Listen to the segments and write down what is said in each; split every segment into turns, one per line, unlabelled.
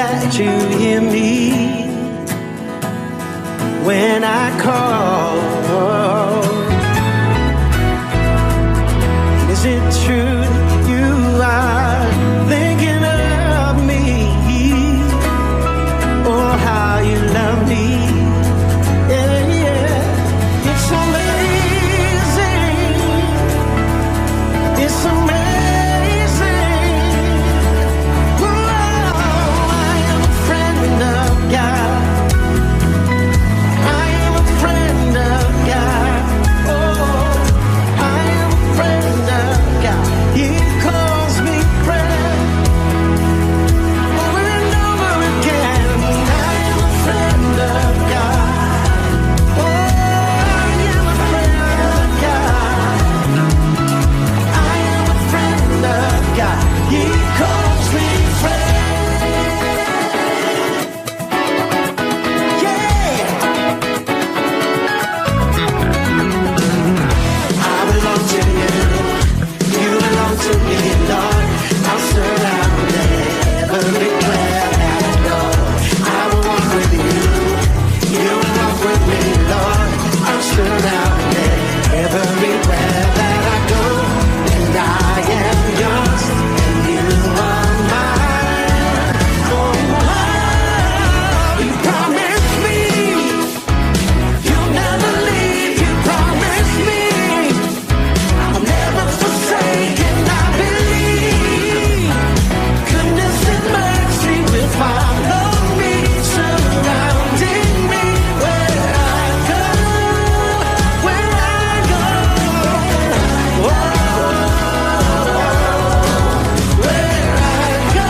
that you hear me when I call. Is it true that you are thinking of me? Oh, how you love me. Yeah, yeah. It's amazing. It's amazing. Whoa, I am a friend of God. I am a friend of God. Oh, I am a friend of God. He calls me friend over and over again. I am a friend of God. Oh, I am a friend of God. I am a friend of God. He calls me friend. Yeah. I belong to you. You belong to me, Lord. I'm surrounded everywhere that I go. I will walk with you. You will walk with me, Lord. I'm surrounded everywhere that I go. And I am yours, and you are mine. Oh, you promised me you'll never leave. You promised me I'll never forsaken. I believe goodness and mercy will follow me, surrounding me where I go, where I go. Oh, where I go,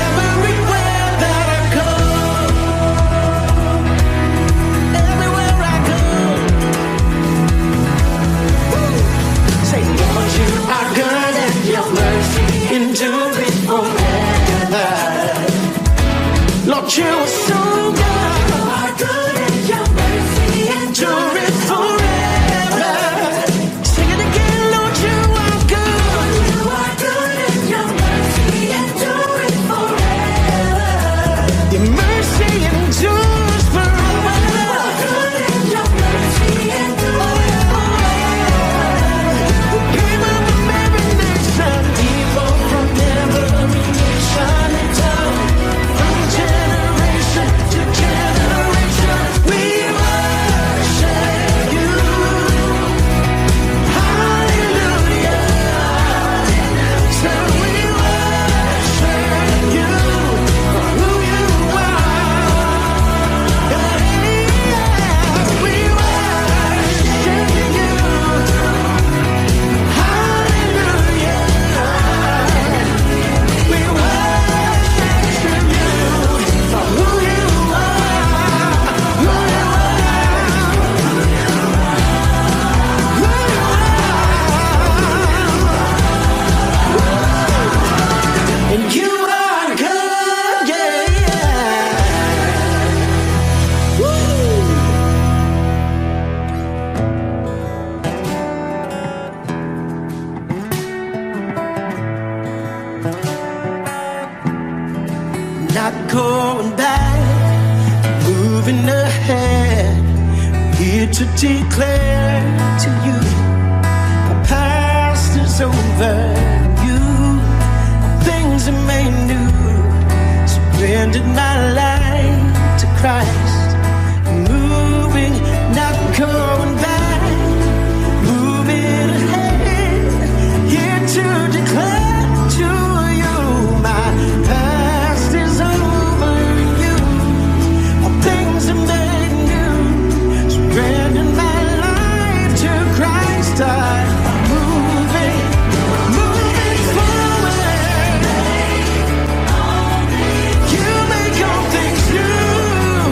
everywhere that I go, everywhere I go. Say, Lord, you are good and your mercy endureth forever. Lord, you are so good. You are good and your mercy endureth forever. Sing it again, Lord, you are good. You are good and your mercy endureth forever. Your mercy endures forever. You are good and your mercy endureth forever. People from every nation, people from every nation and tongue, from generation to generation, we worship you. Hallelujah. So we worship you for who you are. Yeah, we worship you. Hallelujah. We worship you for who you are. Who you are. And you are good, yeah. Woo. Not going back, moving ahead, here to declare to you, my past is over. You, things are made new. Surrendered my life to Christ, moving, not going back, moving ahead, here to declare to you, my past is over. You, all things are made new. Surrendered my life to Christ. I'm moving, moving forward. You make all things new.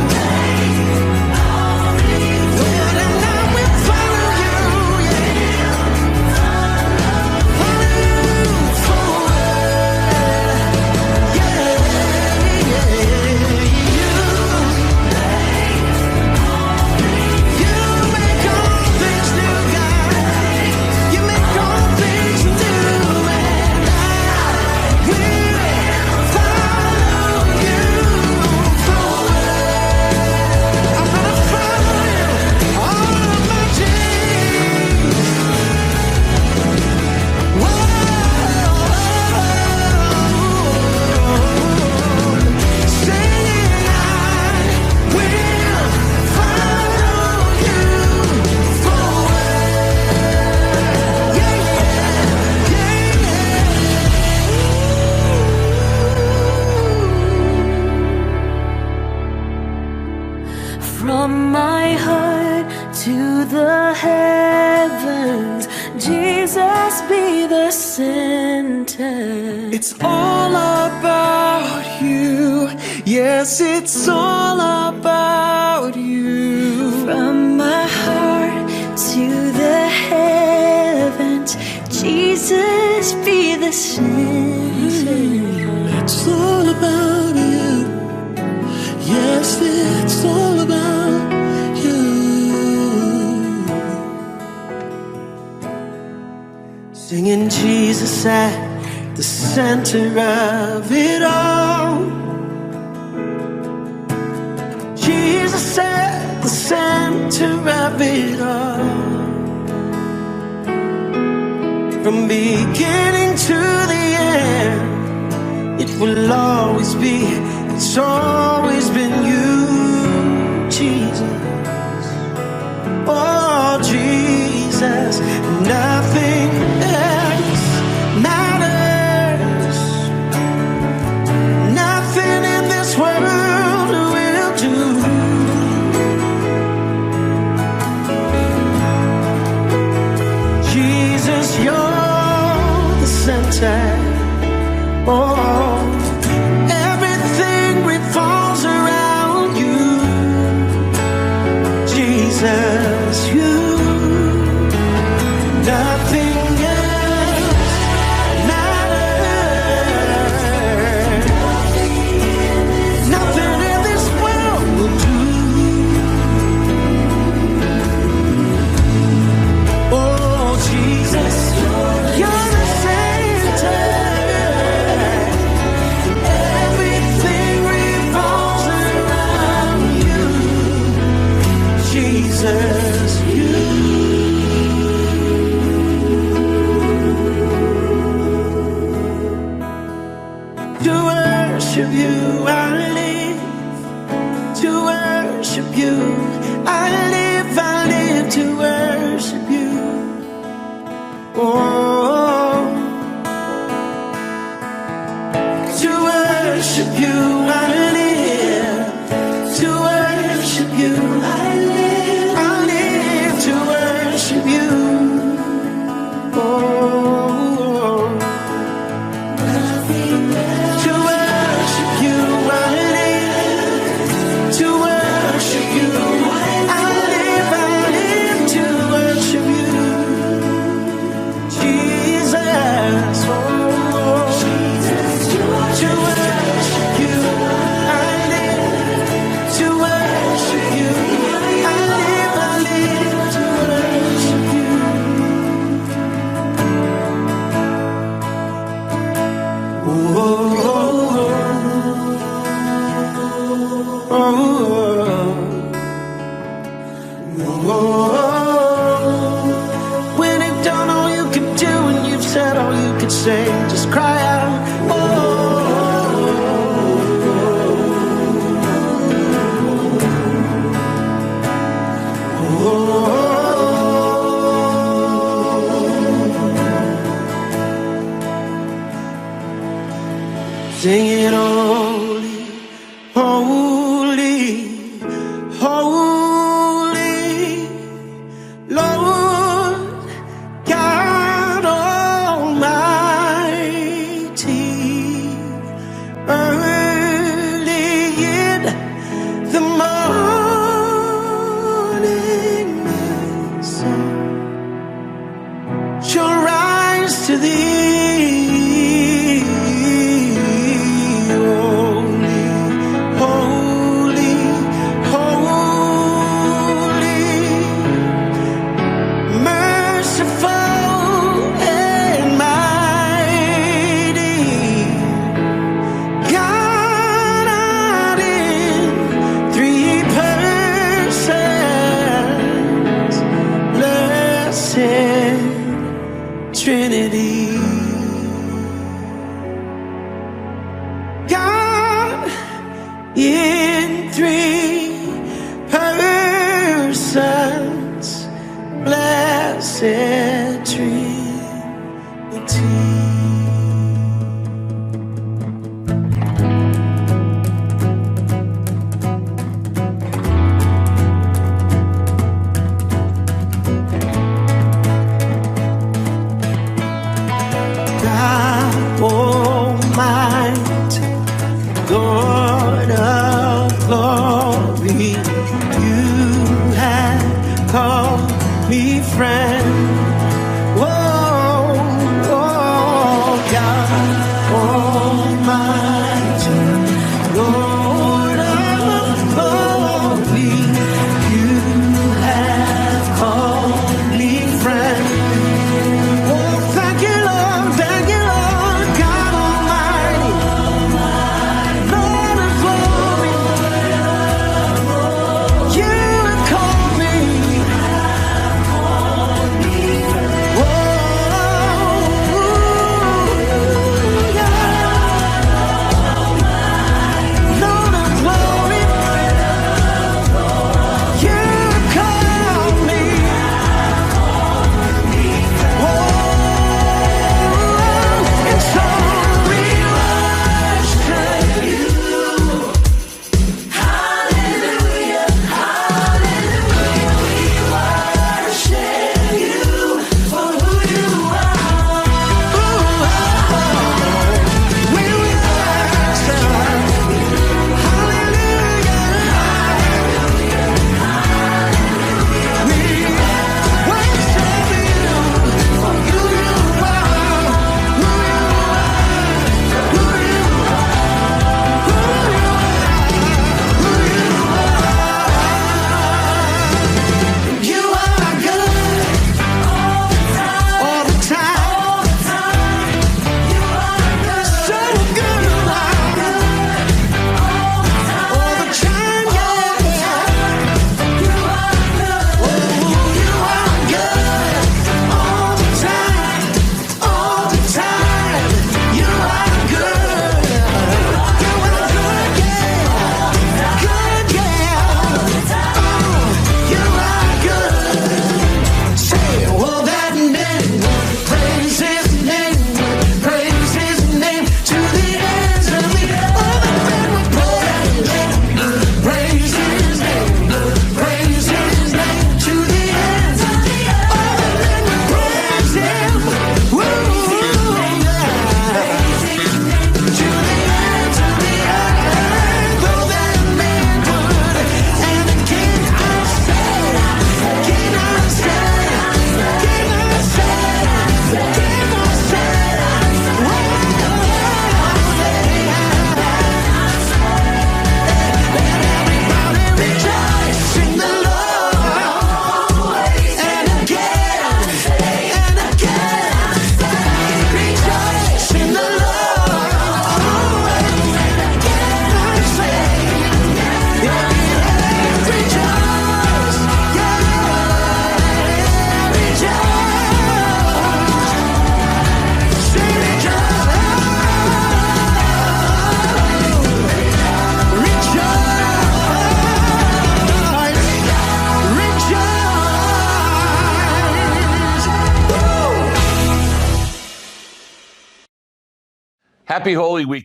Lord, and I it's all about you. Yes, it's all about you.
From my heart to the heavens, Jesus be the center.
It's all about you. Yes, it's all about you. Singing Jesus at the center of it all. Jesus at the center of it all. From beginning to the end, it will always be, it's always been you, Jesus. Oh, Jesus, nothing else matters. Nothing in this world will do. Jesus, you're the center. Oh, everything revolves around you. Jesus, you. Nothing else matters. Nothing in this world will do. Oh, Jesus, you're the center. Everything revolves around you. Jesus, you. To worship you, I live. To worship you, I live to worship you. Oh, to worship you, I live. To worship you, I live to worship you. Oh, to worship you, I live. To worship you, I live to worship you. Jesus, oh, to worship you, I live to worship you. I live to worship you. Oh, oh, oh, oh. When you've done all you could do and you've said all you could say, just cry out. Sing it holy, holy, holy, Lord God Almighty. Early in the morning sun shall rise to thee. Trinity, God in three persons, blessed Trinity. God, oh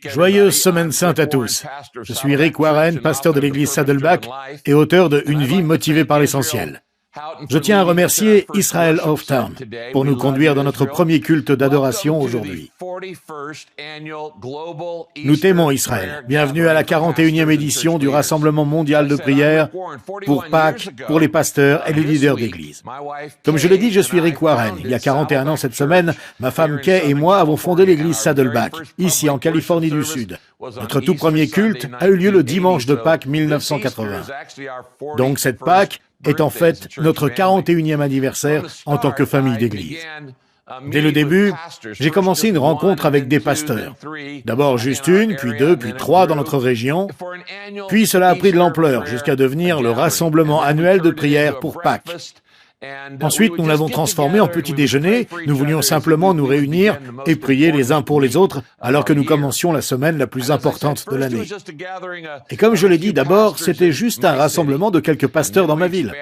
Joyeuse Semaine Sainte à tous. Je suis Rick Warren, pasteur de l'église Saddleback et auteur de Une vie motivée par l'essentiel. Je tiens à remercier Israel of Town pour nous conduire dans notre premier culte d'adoration aujourd'hui. Nous t'aimons Israël. Bienvenue à la 41e édition du Rassemblement mondial de prière pour Pâques, pour les pasteurs et les leaders d'église. Comme je l'ai dit, je suis Rick Warren. Il y a 41 ans cette semaine, ma femme Kay et moi avons fondé l'église Saddleback, ici en Californie du Sud. Notre tout premier culte a eu lieu le dimanche de Pâques 1980. Donc cette Pâques est en fait notre 41e anniversaire en tant que famille d'église. Dès le début, j'ai commencé une rencontre avec des pasteurs. D'abord juste une, puis deux, puis trois dans notre région. Puis cela a pris de l'ampleur jusqu'à devenir le rassemblement annuel de prière pour Pâques. Ensuite, nous l'avons transformé en petit déjeuner. Nous voulions simplement nous réunir et prier les uns pour les autres alors que nous commencions la semaine la plus importante de l'année. Et comme je l'ai dit d'abord, c'était juste un rassemblement de quelques pasteurs dans ma ville.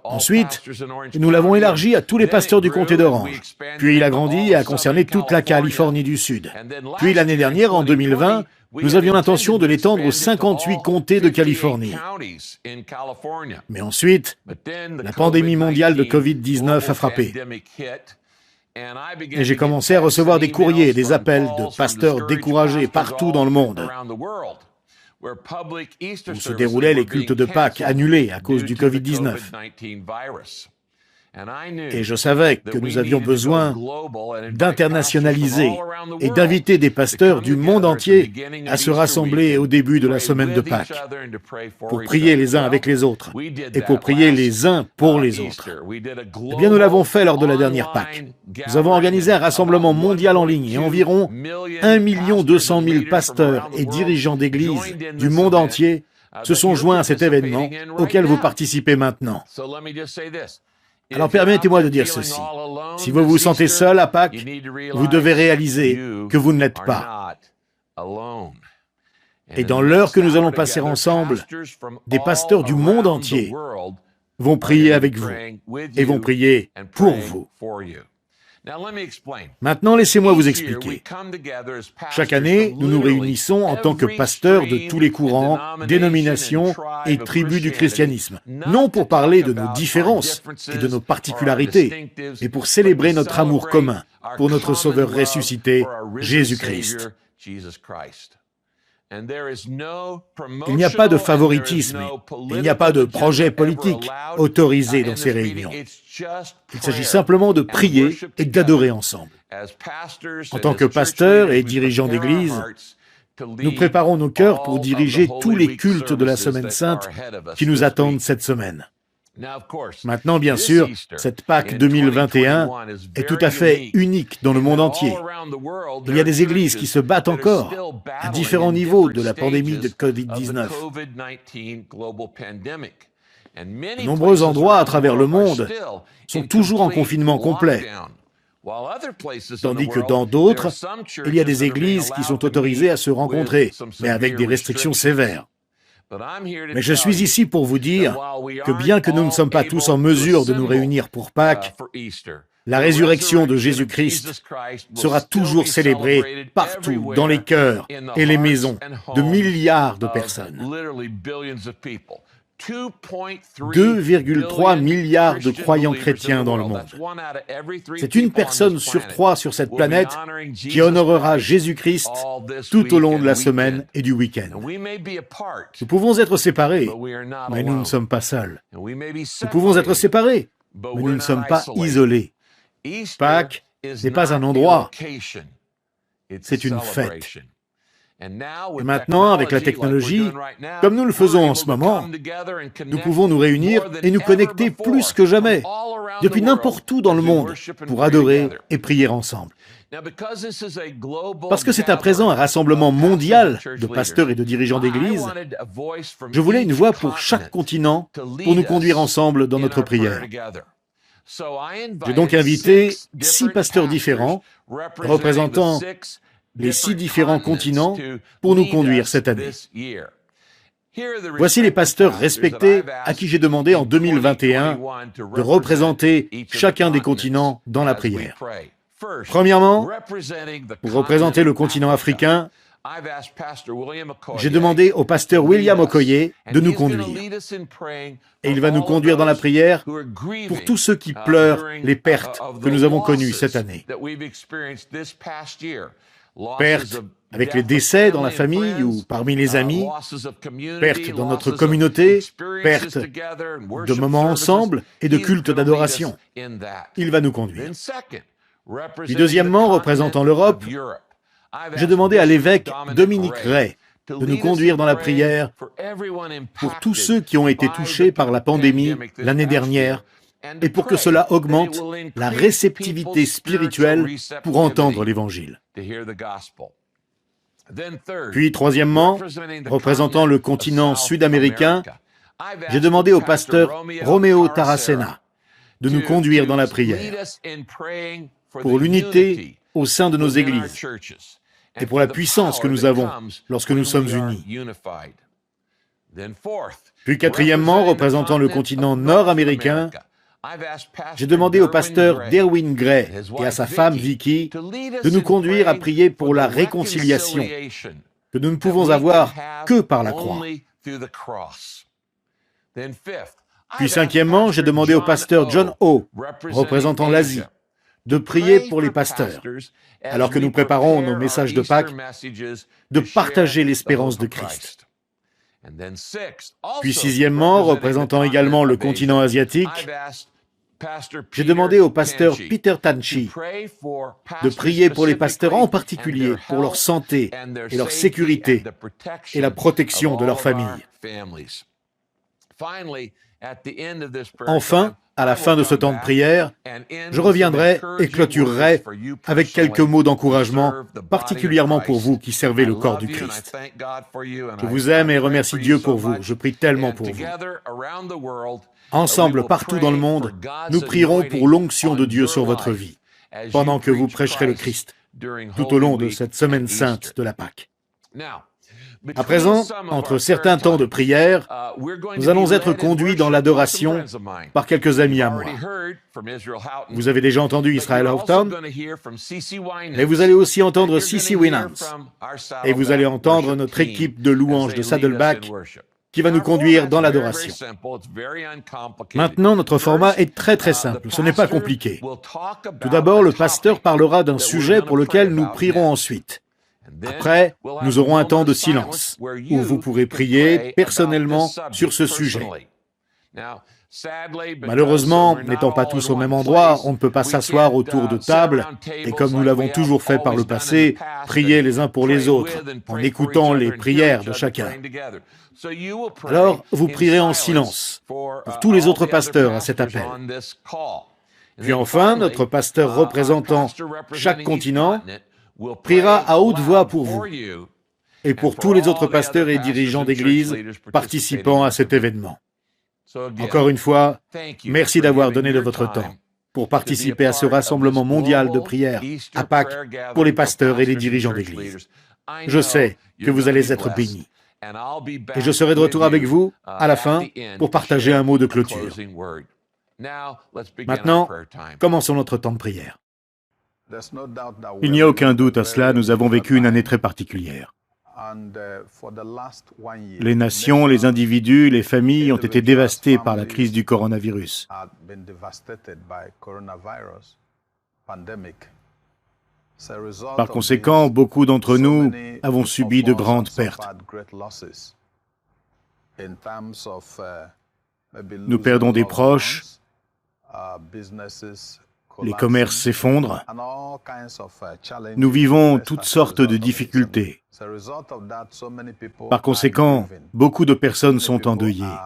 Ensuite, nous l'avons élargi à tous les pasteurs du comté d'Orange. Puis il a grandi et a concerné toute la Californie du Sud. Puis l'année dernière, en 2020, nous avions l'intention de l'étendre aux 58 comtés de Californie. Mais ensuite, la pandémie mondiale de COVID-19 a frappé. Et j'ai commencé à recevoir des courriers et des appels de pasteurs découragés partout dans le monde, où se déroulaient les cultes de Pâques annulés à cause du COVID-19. Et je savais que nous avions besoin d'internationaliser et d'inviter des pasteurs du monde entier à se rassembler au début de la semaine de Pâques, pour prier les uns avec les autres et pour prier les uns pour les autres. Eh bien, nous l'avons fait lors de la dernière Pâques. Nous avons organisé un rassemblement mondial en ligne et environ 1 200 000 pasteurs et dirigeants d'église du monde entier se sont joints à cet événement auquel vous participez maintenant. Alors permettez-moi de dire ceci. Si vous vous sentez seul à Pâques, vous devez réaliser que vous ne l'êtes pas. Et dans l'heure que nous allons passer ensemble, des pasteurs du monde entier vont prier avec vous et vont prier pour vous. Maintenant, laissez-moi vous expliquer. Chaque année, nous nous réunissons en tant que pasteurs de tous les courants, dénominations et tribus du christianisme, non pour parler de nos différences et de nos particularités, mais pour célébrer notre amour commun pour notre Sauveur ressuscité, Jésus-Christ. Il n'y a pas de favoritisme, il n'y a pas de projet politique autorisé dans ces réunions. Il s'agit simplement de prier et d'adorer ensemble. En tant que pasteurs et dirigeants d'église, nous préparons nos cœurs pour diriger tous les cultes de la Semaine Sainte qui nous attendent cette semaine. Maintenant, bien sûr, cette Pâques 2021 est tout à fait unique dans le monde entier. Il y a des églises qui se battent encore à différents niveaux de la pandémie de COVID-19. De nombreux endroits à travers le monde sont toujours en confinement complet, tandis que dans d'autres, il y a des églises qui sont autorisées à se rencontrer, mais avec des restrictions sévères. Mais je suis ici pour vous dire que bien que nous ne sommes pas tous en mesure de nous réunir pour Pâques, la résurrection de Jésus-Christ sera toujours célébrée partout, dans les cœurs et les maisons de milliards de personnes. 2,3 milliards de croyants chrétiens dans le monde. C'est une personne sur 3 sur cette planète qui honorera Jésus-Christ tout au long de la semaine et du week-end. Nous pouvons être séparés, mais nous ne sommes pas seuls. Nous pouvons être séparés, mais nous ne sommes pas isolés. Pâques n'est pas un endroit, c'est une fête. Et maintenant, avec la technologie, comme nous le faisons en ce moment, nous pouvons nous réunir et nous connecter plus que jamais, depuis n'importe où dans le monde, pour adorer et prier ensemble. Parce que c'est à présent un rassemblement mondial de pasteurs et de dirigeants d'église, je voulais une voix pour chaque continent pour nous conduire ensemble dans notre prière. J'ai donc invité 6 pasteurs différents, représentant les 6 différents continents pour nous conduire cette année. Voici les pasteurs respectés à qui j'ai demandé en 2021 de représenter chacun des continents dans la prière. Premièrement, pour représenter le continent africain, j'ai demandé au pasteur William Okoye de nous conduire. Et il va nous conduire dans la prière pour tous ceux qui pleurent les pertes que nous avons connues cette année. Pertes avec les décès dans la famille ou parmi les amis, pertes dans notre communauté, pertes de moments ensemble et de cultes d'adoration. Il va nous conduire. Puis deuxièmement, représentant l'Europe, j'ai demandé à l'évêque Dominique Ray de nous conduire dans la prière pour tous ceux qui ont été touchés par la pandémie l'année dernière et pour que cela augmente la réceptivité spirituelle pour entendre l'Évangile. Puis, troisièmement, représentant le continent sud-américain, j'ai demandé au pasteur Romeo Taracena de nous conduire dans la prière pour l'unité au sein de nos églises et pour la puissance que nous avons lorsque nous sommes unis. Puis, quatrièmement, représentant le continent nord-américain, j'ai demandé au pasteur Derwin Gray et à sa femme Vicky de nous conduire à prier pour la réconciliation que nous ne pouvons avoir que par la croix. Puis cinquièmement, j'ai demandé au pasteur John O, représentant l'Asie, de prier pour les pasteurs, alors que nous préparons nos messages de Pâques, de partager l'espérance de Christ. Puis sixièmement, représentant également le continent asiatique, j'ai demandé au pasteur Peter Tanchi de prier pour les pasteurs en particulier, pour leur santé et leur sécurité et la protection de leur famille. Enfin, à la fin de ce temps de prière, je reviendrai et clôturerai avec quelques mots d'encouragement, particulièrement pour vous qui servez le corps du Christ. Je vous aime et remercie Dieu pour vous. Je prie tellement pour vous. Ensemble, partout dans le monde, nous prierons pour l'onction de Dieu sur votre vie, pendant que vous prêcherez le Christ, tout au long de cette semaine sainte de la Pâque. À présent, entre certains temps de prière, nous allons être conduits dans l'adoration par quelques amis à moi. Vous avez déjà entendu Israel Houghton, et vous allez aussi entendre CeCe Winans, et vous allez entendre notre équipe de louanges de Saddleback qui va nous conduire dans l'adoration. Maintenant, notre format est très simple, ce n'est pas compliqué. Tout d'abord, le pasteur parlera d'un sujet pour lequel nous prierons ensuite. Après, nous aurons un temps de silence, où vous pourrez prier personnellement sur ce sujet. Malheureusement, n'étant pas tous au même endroit, on ne peut pas s'asseoir autour de tables et, comme nous l'avons toujours fait par le passé, prier les uns pour les autres, en écoutant les prières de chacun. Alors, vous prierez en silence pour tous les autres pasteurs à cet appel. Puis enfin, notre pasteur représentant chaque continent priera à haute voix pour vous et pour tous les autres pasteurs et dirigeants d'église participant à cet événement. Encore une fois, merci d'avoir donné de votre temps pour participer à ce rassemblement mondial de prière à Pâques pour les pasteurs et les dirigeants d'église. Je sais que vous allez être bénis. Et je serai de retour avec vous à la fin pour partager un mot de clôture. Maintenant, commençons notre temps de prière. Il n'y a aucun doute à cela, nous avons vécu une année très particulière. Les nations, les individus, les familles ont été dévastés par la crise du coronavirus. Par conséquent, beaucoup d'entre nous avons subi de grandes pertes. Nous perdons des proches, les commerces s'effondrent, nous vivons toutes sortes de difficultés. Par conséquent, beaucoup de personnes sont endeuillées.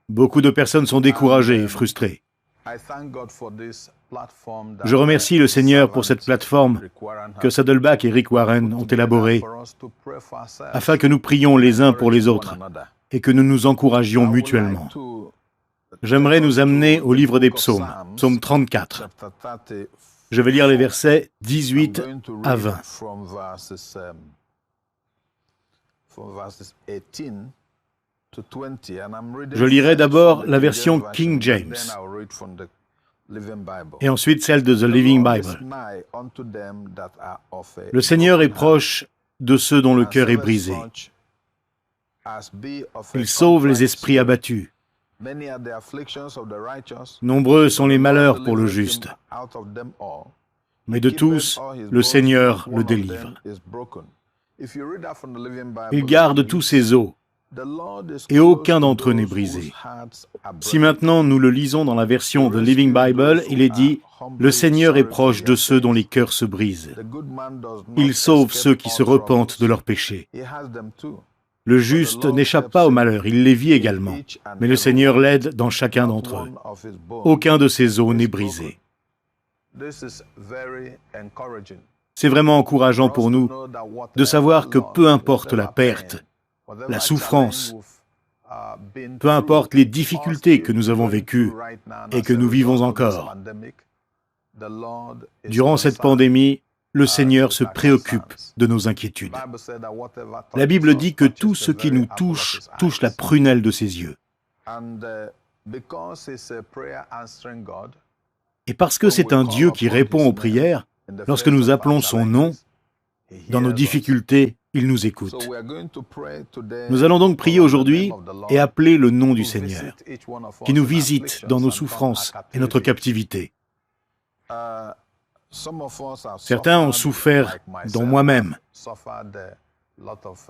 Beaucoup de personnes sont découragées et frustrées. Je remercie le Seigneur pour cette plateforme que Saddleback et Rick Warren ont élaborée afin que nous prions les uns pour les autres et que nous nous encouragions mutuellement. J'aimerais nous amener au livre des psaumes, psaume 34. Je vais lire les versets 18 à 20. Je lirai d'abord la version King James. Et ensuite celle de The Living Bible. Le Seigneur est proche de ceux dont le cœur est brisé. Il sauve les esprits abattus. Nombreux sont les malheurs pour le juste, mais de tous, le Seigneur le délivre. Il garde tous ses os, et aucun d'entre eux n'est brisé. Si maintenant nous le lisons dans la version The Living Bible, il est dit « Le Seigneur est proche de ceux dont les cœurs se brisent. Il sauve ceux qui se repentent de leurs péchés. » Le juste n'échappe pas au malheur, il les vit également, mais le Seigneur l'aide dans chacun d'entre eux. Aucun de ses os n'est brisé. C'est vraiment encourageant pour nous de savoir que peu importe la perte, la souffrance, peu importe les difficultés que nous avons vécues et que nous vivons encore, durant cette pandémie, le Seigneur se préoccupe de nos inquiétudes. La Bible dit que tout ce qui nous touche, touche la prunelle de ses yeux. Et parce que c'est un Dieu qui répond aux prières, lorsque nous appelons son nom, dans nos difficultés, il nous écoute. Nous allons donc prier aujourd'hui et appeler le nom du Seigneur, qui nous visite dans nos souffrances et notre captivité. Certains ont souffert, dont moi-même.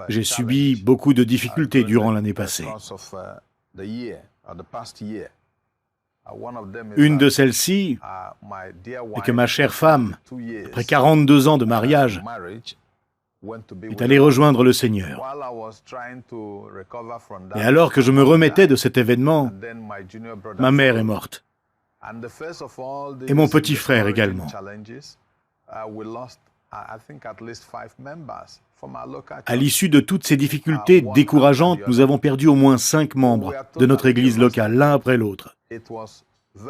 J'ai subi beaucoup de difficultés durant l'année passée. Une de celles-ci est que ma chère femme, après 42 ans de mariage, est allée rejoindre le Seigneur. Et alors que je me remettais de cet événement, ma mère est morte. Et mon petit frère également. À l'issue de toutes ces difficultés décourageantes, nous avons perdu au moins 5 membres de notre église locale, l'un après l'autre.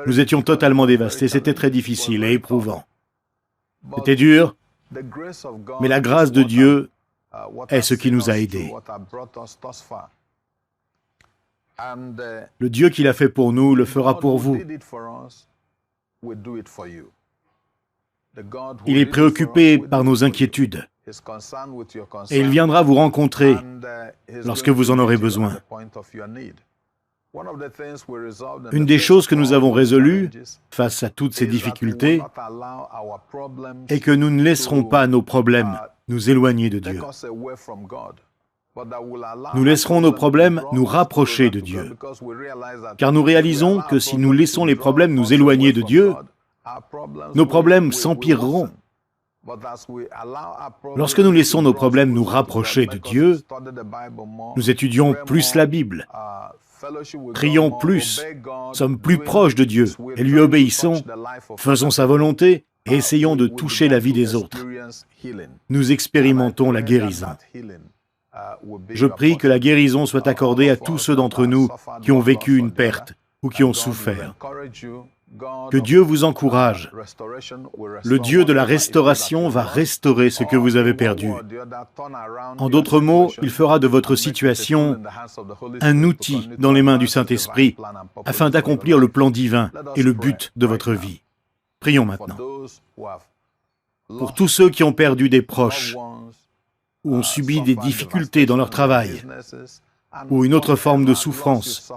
Nous étions totalement dévastés, c'était très difficile et éprouvant. C'était dur, mais la grâce de Dieu est ce qui nous a aidés. Le Dieu qui l'a fait pour nous le fera pour vous. Il est préoccupé par nos inquiétudes et il viendra vous rencontrer lorsque vous en aurez besoin. Une des choses que nous avons résolues face à toutes ces difficultés est que nous ne laisserons pas nos problèmes nous éloigner de Dieu. Nous laisserons nos problèmes nous rapprocher de Dieu, car nous réalisons que si nous laissons les problèmes nous éloigner de Dieu, nos problèmes s'empireront. Lorsque nous laissons nos problèmes nous rapprocher de Dieu, nous étudions plus la Bible, prions plus, sommes plus proches de Dieu et lui obéissons, faisons sa volonté et essayons de toucher la vie des autres. Nous expérimentons la guérison. Je prie que la guérison soit accordée à tous ceux d'entre nous qui ont vécu une perte ou qui ont souffert. Que Dieu vous encourage. Le Dieu de la restauration va restaurer ce que vous avez perdu. En d'autres mots, il fera de votre situation un outil dans les mains du Saint-Esprit afin d'accomplir le plan divin et le but de votre vie. Prions maintenant. Pour tous ceux qui ont perdu des proches, ou ont subi des difficultés dans leur travail, ou une autre forme de souffrance,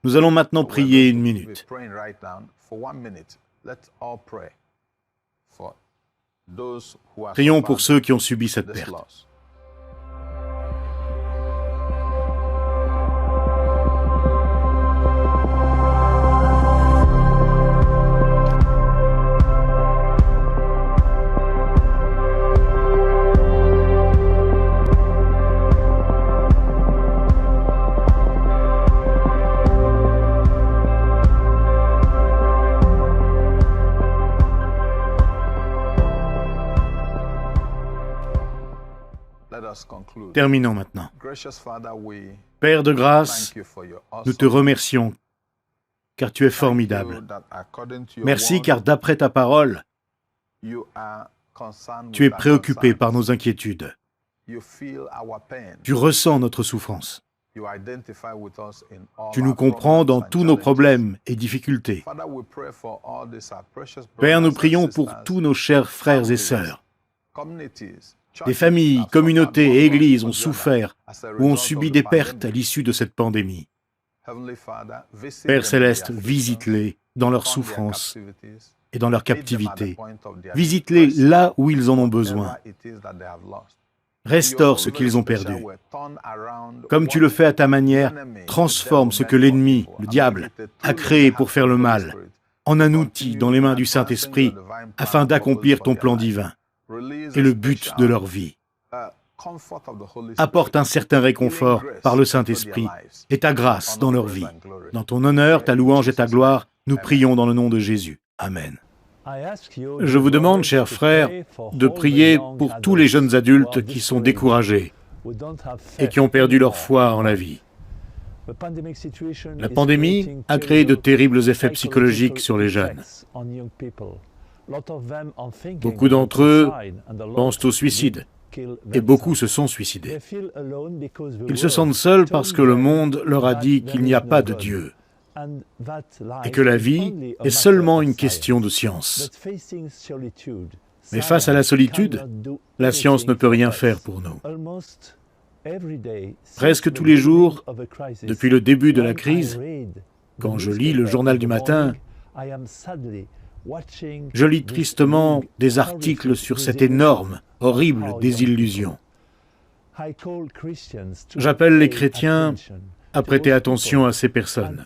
nous allons maintenant prier 1 minute. Prions pour ceux qui ont subi cette perte. Terminons maintenant. Père de grâce, nous te remercions, car tu es formidable. Merci, car d'après ta parole, tu es préoccupé par nos inquiétudes. Tu ressens notre souffrance. Tu nous comprends dans tous nos problèmes et difficultés. Père, nous prions pour tous nos chers frères et sœurs. Des familles, communautés et églises ont souffert ou ont subi des pertes à l'issue de cette pandémie. Père Céleste, visite-les dans leur souffrance et dans leur captivité. Visite-les là où ils en ont besoin. Restaure ce qu'ils ont perdu. Comme tu le fais à ta manière, transforme ce que l'ennemi, le diable, a créé pour faire le mal, en un outil dans les mains du Saint-Esprit, afin d'accomplir ton plan divin et le but de leur vie. Apporte un certain réconfort par le Saint-Esprit et ta grâce dans leur vie. Dans ton honneur, ta louange et ta gloire, nous prions dans le nom de Jésus. Amen. Je vous demande, chers frères, de prier pour tous les jeunes adultes qui sont découragés et qui ont perdu leur foi en la vie. La pandémie a créé de terribles effets psychologiques sur les jeunes. Beaucoup d'entre eux pensent au suicide, et beaucoup se sont suicidés. Ils se sentent seuls parce que le monde leur a dit qu'il n'y a pas de Dieu, et que la vie est seulement une question de science. Mais face à la solitude, la science ne peut rien faire pour nous. Presque tous les jours, depuis le début de la crise, quand je lis le journal du matin, je lis tristement des articles sur cette énorme, horrible désillusion. J'appelle les chrétiens à prêter attention à ces personnes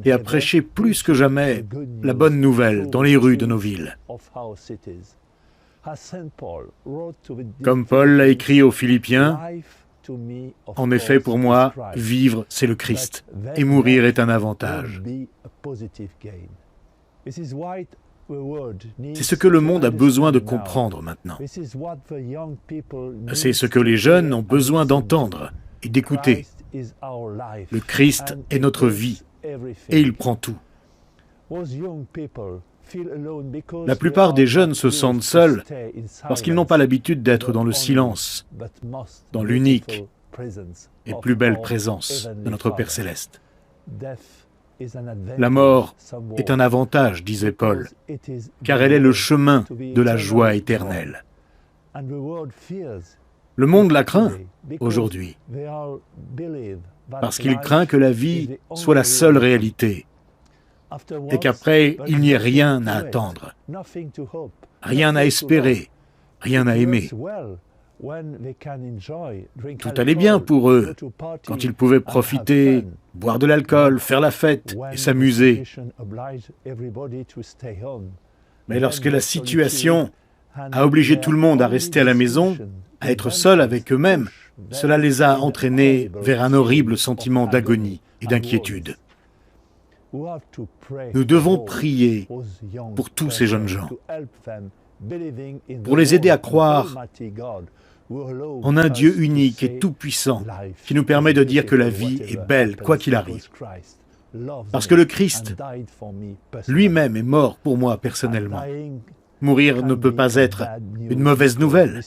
et à prêcher plus que jamais la bonne nouvelle dans les rues de nos villes. Comme Paul l'a écrit aux Philippiens, « En effet, pour moi, vivre, c'est le Christ, et mourir est un avantage. » C'est ce que le monde a besoin de comprendre maintenant. C'est ce que les jeunes ont besoin d'entendre et d'écouter. Le Christ est notre vie, et il prend tout. La plupart des jeunes se sentent seuls parce qu'ils n'ont pas l'habitude d'être dans le silence, dans l'unique et plus belle présence de notre Père Céleste. La mort est un avantage, disait Paul, car elle est le chemin de la joie éternelle. Le monde la craint aujourd'hui, parce qu'il craint que la vie soit la seule réalité, et qu'après, il n'y ait rien à attendre, rien à espérer, rien à aimer. Tout allait bien pour eux, quand ils pouvaient profiter, boire de l'alcool, faire la fête et s'amuser. Mais lorsque la situation a obligé tout le monde à rester à la maison, à être seuls avec eux-mêmes, cela les a entraînés vers un horrible sentiment d'agonie et d'inquiétude. Nous devons prier pour tous ces jeunes gens, pour les aider à croire en un Dieu unique et tout-puissant qui nous permet de dire que la vie est belle, quoi qu'il arrive. Parce que le Christ lui-même est mort pour moi personnellement. Mourir ne peut pas être une mauvaise nouvelle.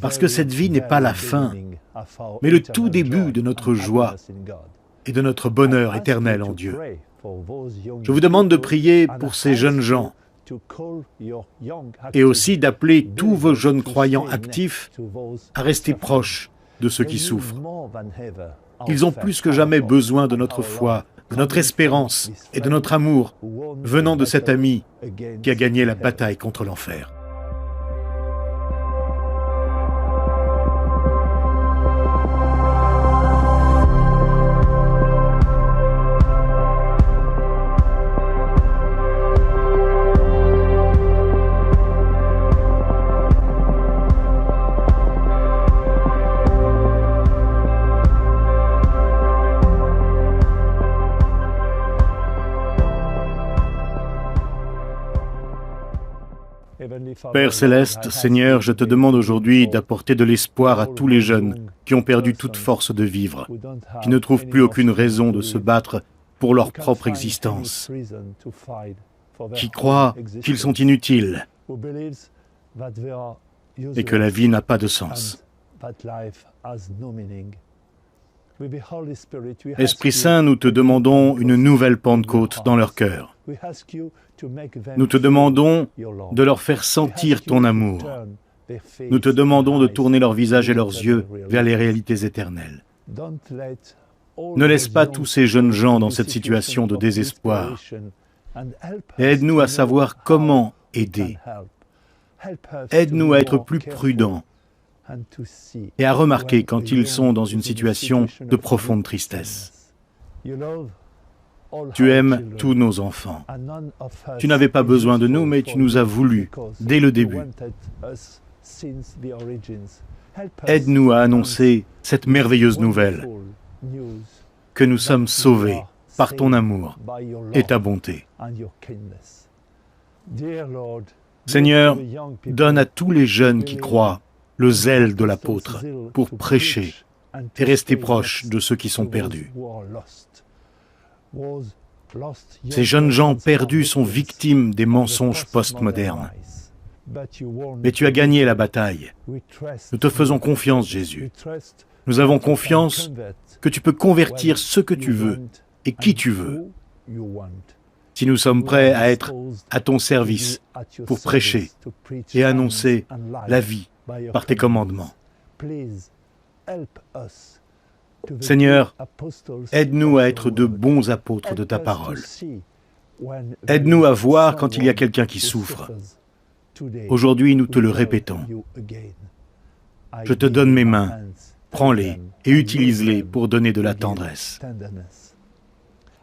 Parce que cette vie n'est pas la fin, mais le tout début de notre joie et de notre bonheur éternel en Dieu. Je vous demande de prier pour ces jeunes gens et aussi d'appeler tous vos jeunes croyants actifs à rester proches de ceux qui souffrent. Ils ont plus que jamais besoin de notre foi, de notre espérance et de notre amour venant de cet ami qui a gagné la bataille contre l'enfer. Père Céleste, Seigneur, je te demande aujourd'hui d'apporter de l'espoir à tous les jeunes qui ont perdu toute force de vivre, qui ne trouvent plus aucune raison de se battre pour leur propre existence, qui croient qu'ils sont inutiles et que la vie n'a pas de sens. Esprit Saint, nous te demandons une nouvelle Pentecôte dans leur cœur. Nous te demandons de leur faire sentir ton amour. Nous te demandons de tourner leur visage et leurs yeux vers les réalités éternelles. Ne laisse pas tous ces jeunes gens dans cette situation de désespoir. Aide-nous à savoir comment aider. Aide-nous à être plus prudents et à remarquer quand ils sont dans une situation de profonde tristesse. Tu aimes tous nos enfants. Tu n'avais pas besoin de nous, mais tu nous as voulu dès le début. Aide-nous à annoncer cette merveilleuse nouvelle, que nous sommes sauvés par ton amour et ta bonté. Seigneur, donne à tous les jeunes qui croient le zèle de l'apôtre pour prêcher et rester proche de ceux qui sont perdus. Ces jeunes gens perdus sont victimes des mensonges postmodernes. Mais tu as gagné la bataille. Nous te faisons confiance, Jésus. Nous avons confiance que tu peux convertir ce que tu veux et qui tu veux. Si nous sommes prêts à être à ton service pour prêcher et annoncer la vie par tes commandements. Seigneur, aide-nous à être de bons apôtres de ta parole. Aide-nous à voir quand il y a quelqu'un qui souffre. Aujourd'hui, nous te le répétons. Je te donne mes mains, prends-les et utilise-les pour donner de la tendresse.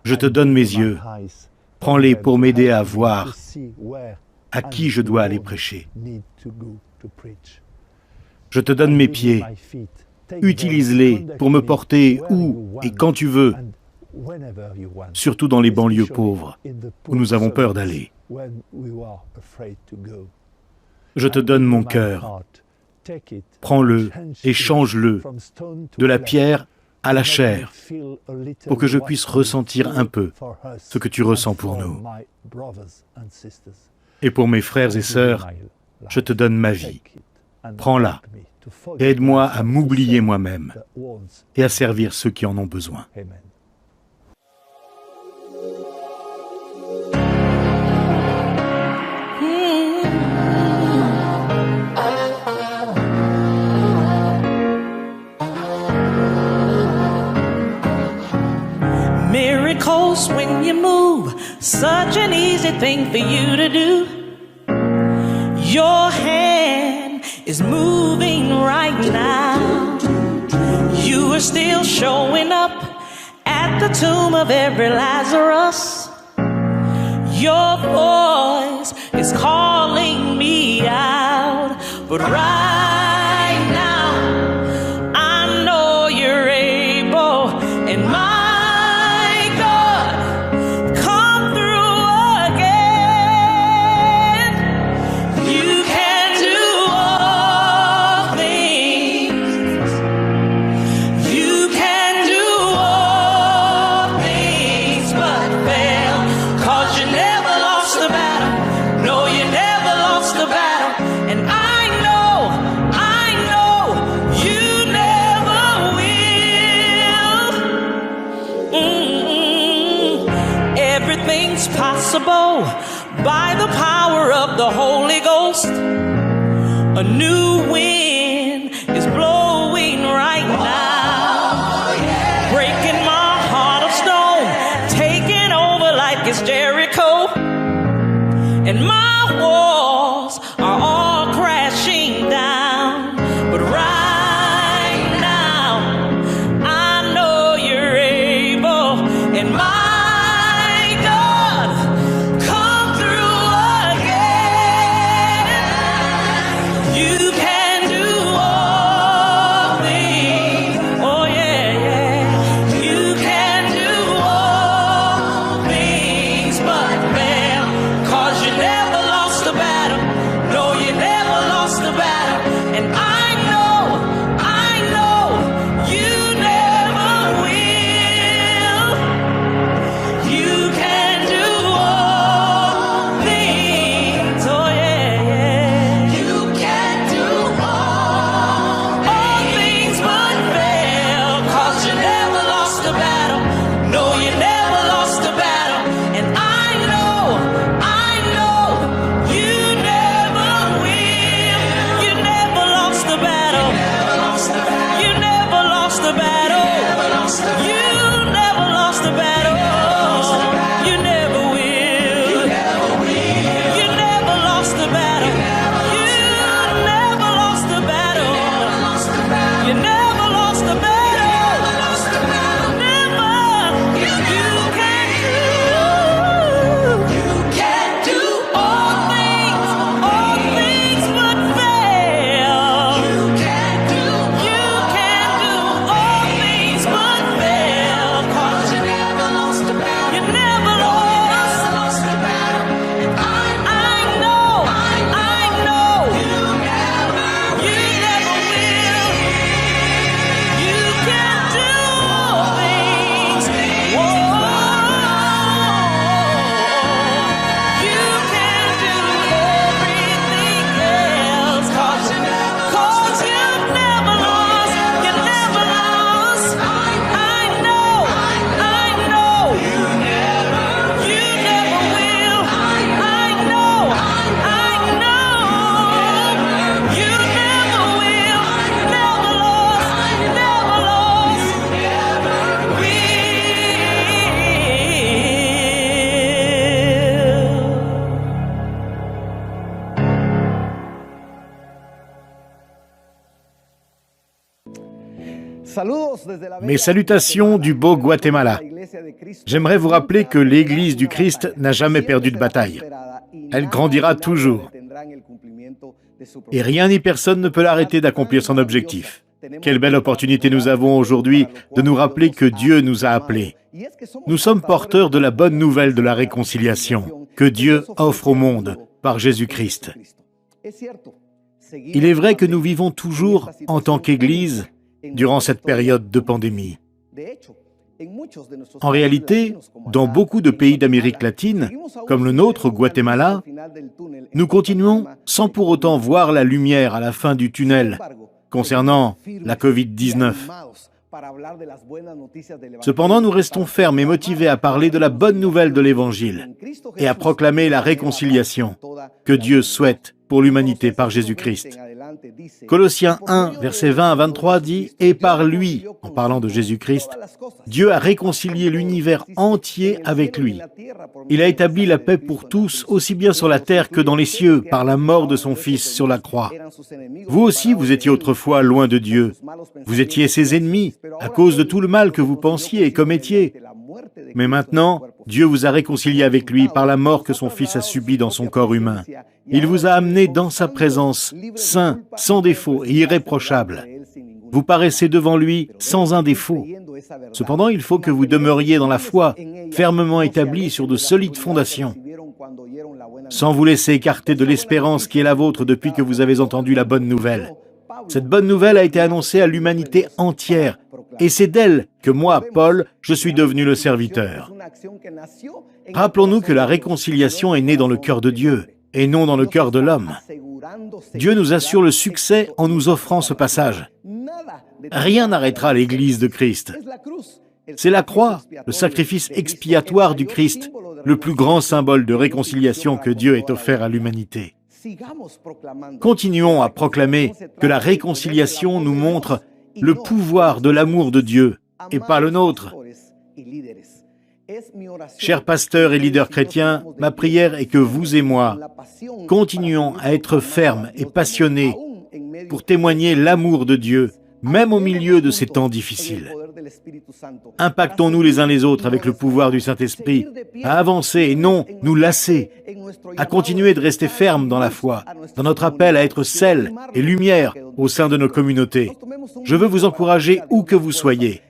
Je te donne mes yeux, prends-les pour m'aider à voir à qui je dois aller prêcher. Je te donne mes pieds, utilise-les pour me porter où et quand tu veux, surtout dans les banlieues pauvres, où nous avons peur d'aller. Je te donne mon cœur, prends-le et change-le de la pierre à la chair, pour que je puisse ressentir un peu ce que tu ressens pour nous. Et pour mes frères et sœurs, je te donne ma vie. Prends-la et aide-moi à m'oublier moi-même et à servir ceux qui en ont besoin.
Miracles when you move, such an easy thing for you to do. Your hand is moving right now. You are still showing up at the tomb of every Lazarus. Your voice is calling me out, but right now I know you're able, and my possible by the power of the Holy Ghost. A new wind is blowing right now, breaking my heart of stone, taking over like it's Jericho, and my walls are all crashing down. But right now I know you're able, and my you can
Mes salutations du beau Guatemala. J'aimerais vous rappeler que l'Église du Christ n'a jamais perdu de bataille. Elle grandira toujours. Et rien ni personne ne peut l'arrêter d'accomplir son objectif. Quelle belle opportunité nous avons aujourd'hui de nous rappeler que Dieu nous a appelés. Nous sommes porteurs de la bonne nouvelle de la réconciliation que Dieu offre au monde par Jésus-Christ. Il est vrai que nous vivons toujours en tant qu'Église durant cette période de pandémie. En réalité, dans beaucoup de pays d'Amérique latine, comme le nôtre au Guatemala, nous continuons sans pour autant voir la lumière à la fin du tunnel concernant la COVID-19. Cependant, nous restons fermes et motivés à parler de la bonne nouvelle de l'Évangile et à proclamer la réconciliation que Dieu souhaite pour l'humanité par Jésus-Christ. Colossiens 1, versets 20 à 23 dit « Et par lui, en parlant de Jésus-Christ, Dieu a réconcilié l'univers entier avec lui. Il a établi la paix pour tous, aussi bien sur la terre que dans les cieux, par la mort de son Fils sur la croix. Vous aussi, vous étiez autrefois loin de Dieu. Vous étiez ses ennemis, à cause de tout le mal que vous pensiez et commettiez. Mais maintenant, Dieu vous a réconcilié avec lui par la mort que son Fils a subie dans son corps humain. Il vous a amené dans sa présence, saint, sans défaut et irréprochable. Vous paraissez devant lui sans un défaut. Cependant, il faut que vous demeuriez dans la foi, fermement établis sur de solides fondations, sans vous laisser écarter de l'espérance qui est la vôtre depuis que vous avez entendu la bonne nouvelle. Cette bonne nouvelle a été annoncée à l'humanité entière, et c'est d'elle que moi, Paul, je suis devenu le serviteur. Rappelons-nous que la réconciliation est née dans le cœur de Dieu, et non dans le cœur de l'homme. Dieu nous assure le succès en nous offrant ce passage. Rien n'arrêtera l'Église de Christ. C'est la croix, le sacrifice expiatoire du Christ, le plus grand symbole de réconciliation que Dieu ait offert à l'humanité. Continuons à proclamer que la réconciliation nous montre le pouvoir de l'amour de Dieu et pas le nôtre. Chers pasteurs et leaders chrétiens, ma prière est que vous et moi continuions à être fermes et passionnés pour témoigner l'amour de Dieu, même au milieu de ces temps difficiles. Impactons-nous les uns les autres avec le pouvoir du Saint-Esprit, à avancer et non nous lasser, à continuer de rester fermes dans la foi, dans notre appel à être sel et lumière au sein de nos communautés. Je veux vous encourager où que vous soyez.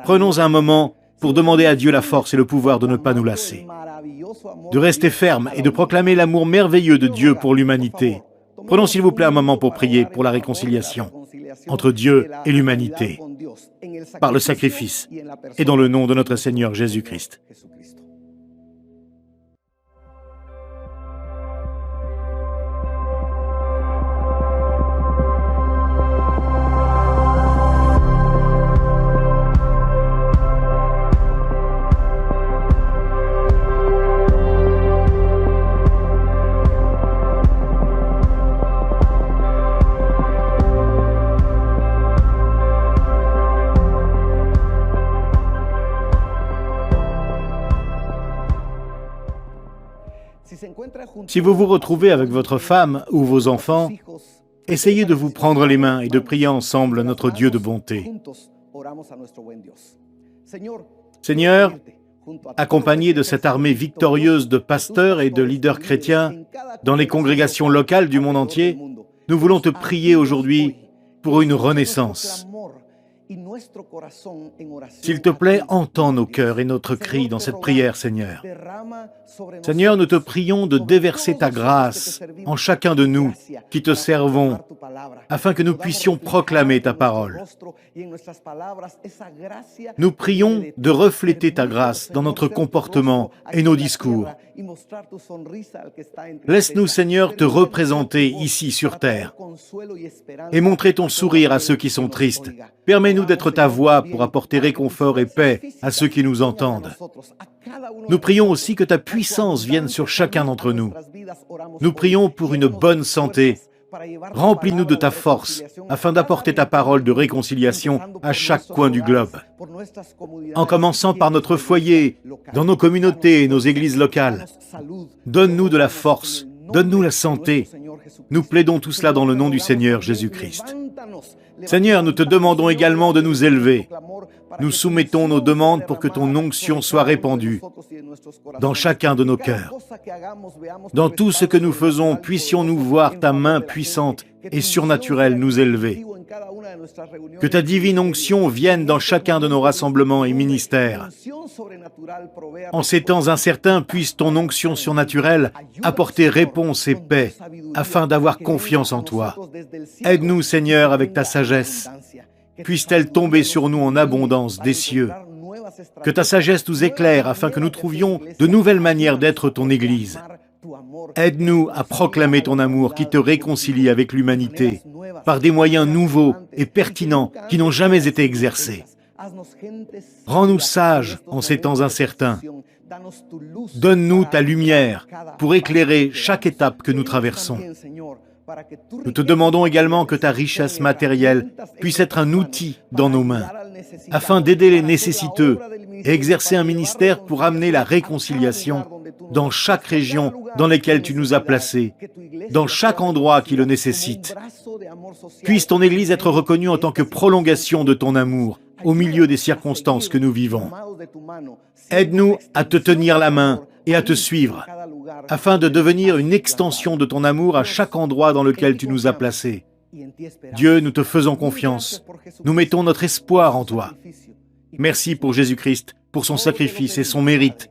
Prenons un moment pour demander à Dieu la force et le pouvoir de ne pas nous lasser, de rester fermes et de proclamer l'amour merveilleux de Dieu pour l'humanité. Prenons s'il vous plaît un moment pour prier pour la réconciliation entre Dieu et l'humanité, par le sacrifice et dans le nom de notre Seigneur Jésus-Christ. Si vous vous retrouvez avec votre femme ou vos enfants, essayez de vous prendre les mains et de prier ensemble notre Dieu de bonté. Seigneur, accompagné de cette armée victorieuse de pasteurs et de leaders chrétiens dans les congrégations locales du monde entier, nous voulons te prier aujourd'hui pour une renaissance. S'il te plaît, entends nos cœurs et notre cri dans cette prière, Seigneur. Seigneur, nous te prions de déverser ta grâce en chacun de nous qui te servons, afin que nous puissions proclamer ta parole. Nous prions de refléter ta grâce dans notre comportement et nos discours. Laisse-nous, Seigneur, te représenter ici sur terre et montrer ton sourire à ceux qui sont tristes. Permets-nous d'être ta voix pour apporter réconfort et paix à ceux qui nous entendent. Nous prions aussi que ta puissance vienne sur chacun d'entre nous. Nous prions pour une bonne santé. Remplis-nous de ta force afin d'apporter ta parole de réconciliation à chaque coin du globe. En commençant par notre foyer, dans nos communautés et nos églises locales, donne-nous de la force Donne-nous la santé. Nous plaidons tout cela dans le nom du Seigneur Jésus-Christ. Seigneur, nous te demandons également de nous élever. Nous soumettons nos demandes pour que ton onction soit répandue dans chacun de nos cœurs. Dans tout ce que nous faisons, puissions-nous voir ta main puissante et surnaturelle nous élever. Que ta divine onction vienne dans chacun de nos rassemblements et ministères. En ces temps incertains, puisse ton onction surnaturelle apporter réponse et paix, afin d'avoir confiance en toi. Aide-nous, Seigneur, avec ta sagesse. Puisse-t-elle tomber sur nous en abondance des cieux. Que ta sagesse nous éclaire afin que nous trouvions de nouvelles manières d'être ton Église. Aide-nous à proclamer ton amour qui te réconcilie avec l'humanité par des moyens nouveaux et pertinents qui n'ont jamais été exercés. Rends-nous sages en ces temps incertains. Donne-nous ta lumière pour éclairer chaque étape que nous traversons. Nous te demandons également que ta richesse matérielle puisse être un outil dans nos mains, afin d'aider les nécessiteux et exercer un ministère pour amener la réconciliation dans chaque région dans laquelle tu nous as placés, dans chaque endroit qui le nécessite. Puisse ton Église être reconnue en tant que prolongation de ton amour au milieu des circonstances que nous vivons. Aide-nous à te tenir la main et à te suivre, afin de devenir une extension de ton amour à chaque endroit dans lequel tu nous as placés. Dieu, nous te faisons confiance. Nous mettons notre espoir en toi. Merci pour Jésus-Christ, pour son sacrifice et son mérite.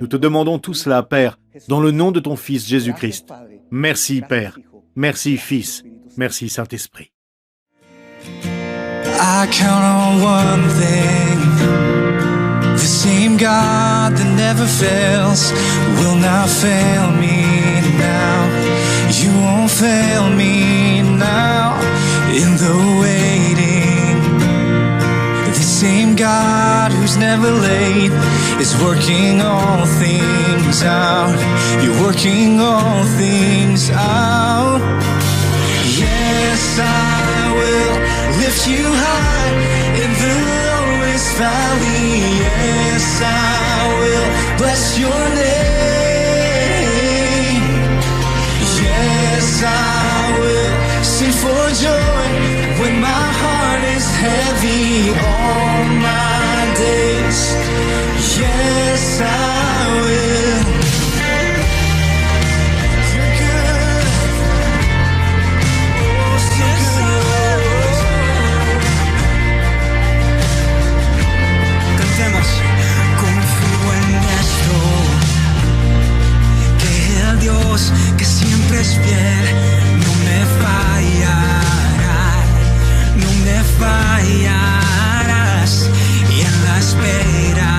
Nous te demandons tout cela, Père, dans le nom de ton Fils Jésus-Christ. Merci, Père. Merci, Fils. Merci, Saint-Esprit.
I count on one thing. The same God that never fails will not fail me now. You won't fail me now in the waiting. The same God who's never late is working all things out. You're working all things out. Yes, I will lift you high in the lowest valley. Yes, I will bless your name. Yes, I will sing for joy when my heart is heavy all my days. Yes, I will. Que siempre es fiel, no me fallará, no me fallarás. Y en la espera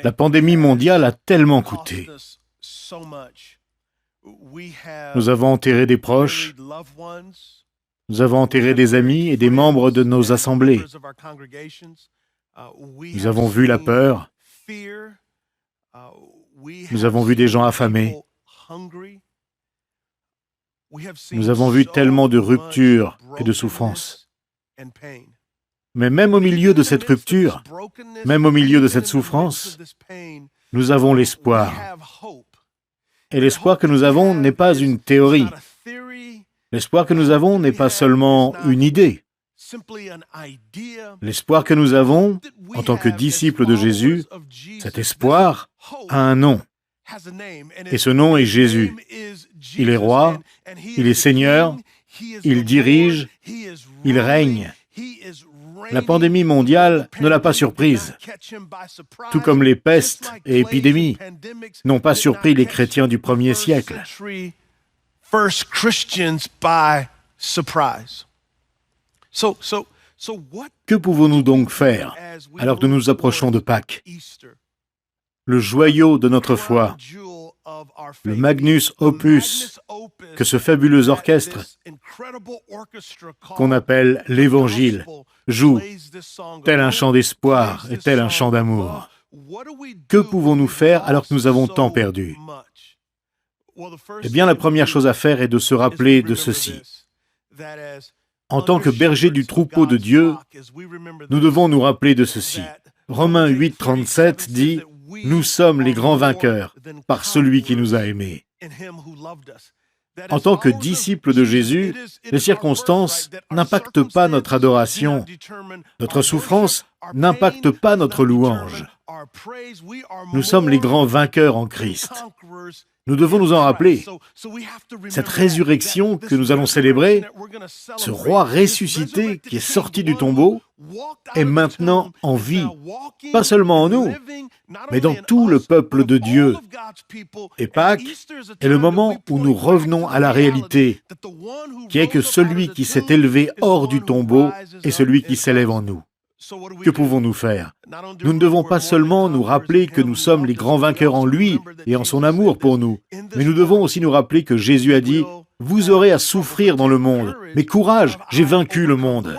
La pandémie mondiale a tellement coûté. Nous avons enterré des proches, nous avons enterré des amis et des membres de nos assemblées. Nous avons vu la peur, nous avons vu des gens affamés, nous avons vu tellement de ruptures et de souffrances. Mais même au milieu de cette rupture, même au milieu de cette souffrance, nous avons l'espoir. Et l'espoir que nous avons n'est pas une théorie. L'espoir que nous avons n'est pas seulement une idée. L'espoir que nous avons, en tant que disciples de Jésus, cet espoir a un nom. Et ce nom est Jésus. Il est roi, il est Seigneur, il dirige, il règne. La pandémie mondiale ne l'a pas surprise, tout comme les pestes et épidémies n'ont pas surpris les chrétiens du 1er siècle. Que pouvons-nous donc faire alors que nous nous approchons de Pâques? Le joyau de notre foi, le magnus opus que ce fabuleux orchestre qu'on appelle l'Évangile joue, tel un chant d'espoir et tel un chant d'amour. Que pouvons-nous faire alors que nous avons tant perdu? Eh bien, la première chose à faire est de se rappeler de ceci. En tant que bergers du troupeau de Dieu, nous devons nous rappeler de ceci. Romains 8, 37 dit « Nous sommes les grands vainqueurs par celui qui nous a aimés ». En tant que disciples de Jésus, les circonstances n'impactent pas notre adoration. Notre souffrance n'impacte pas notre louange. Nous sommes les grands vainqueurs en Christ. Nous devons nous en rappeler. Cette résurrection que nous allons célébrer, ce roi ressuscité qui est sorti du tombeau, est maintenant en vie, pas seulement en nous, mais dans tout le peuple de Dieu. Et Pâques est le moment où nous revenons à la réalité, qui est que celui qui s'est élevé hors du tombeau est celui qui s'élève en nous. Que pouvons-nous faire? Nous ne devons pas seulement nous rappeler que nous sommes les grands vainqueurs en lui et en son amour pour nous, mais nous devons aussi nous rappeler que Jésus a dit « Vous aurez à souffrir dans le monde, mais courage, j'ai vaincu le monde ».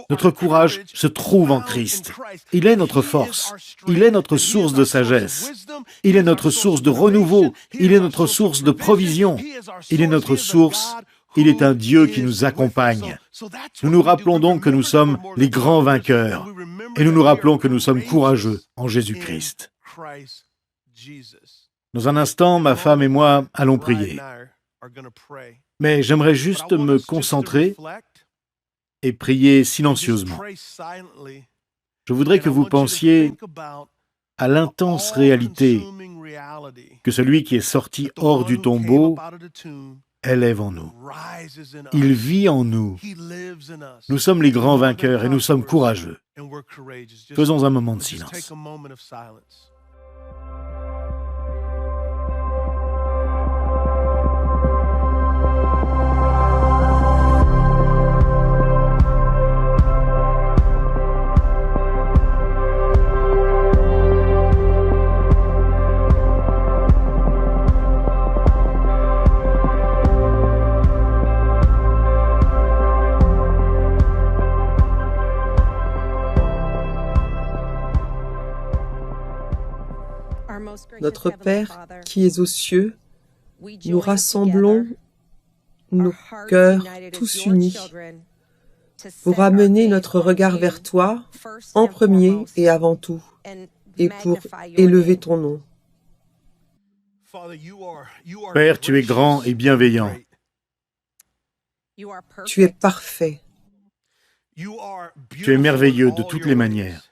Notre courage se trouve en Christ. Il est notre force, il est notre source de sagesse, il est notre source de renouveau, il est notre source de provision, il est notre source. Il est un Dieu qui nous accompagne. Nous nous rappelons donc que nous sommes les grands vainqueurs et nous nous rappelons que nous sommes courageux en Jésus-Christ. Dans un instant, ma femme et moi allons prier. Mais j'aimerais juste me concentrer et prier silencieusement. Je voudrais que vous pensiez à l'intense réalité que celui qui est sorti hors du tombeau élève en nous. Il vit en nous. Nous sommes les grands vainqueurs et nous sommes courageux. Faisons un moment de silence.
Notre Père qui es aux cieux, nous rassemblons nos cœurs tous unis pour amener notre regard vers toi en premier et avant tout, et pour élever ton nom.
Père, tu es grand et bienveillant.
Tu es parfait.
Tu es merveilleux de toutes les manières.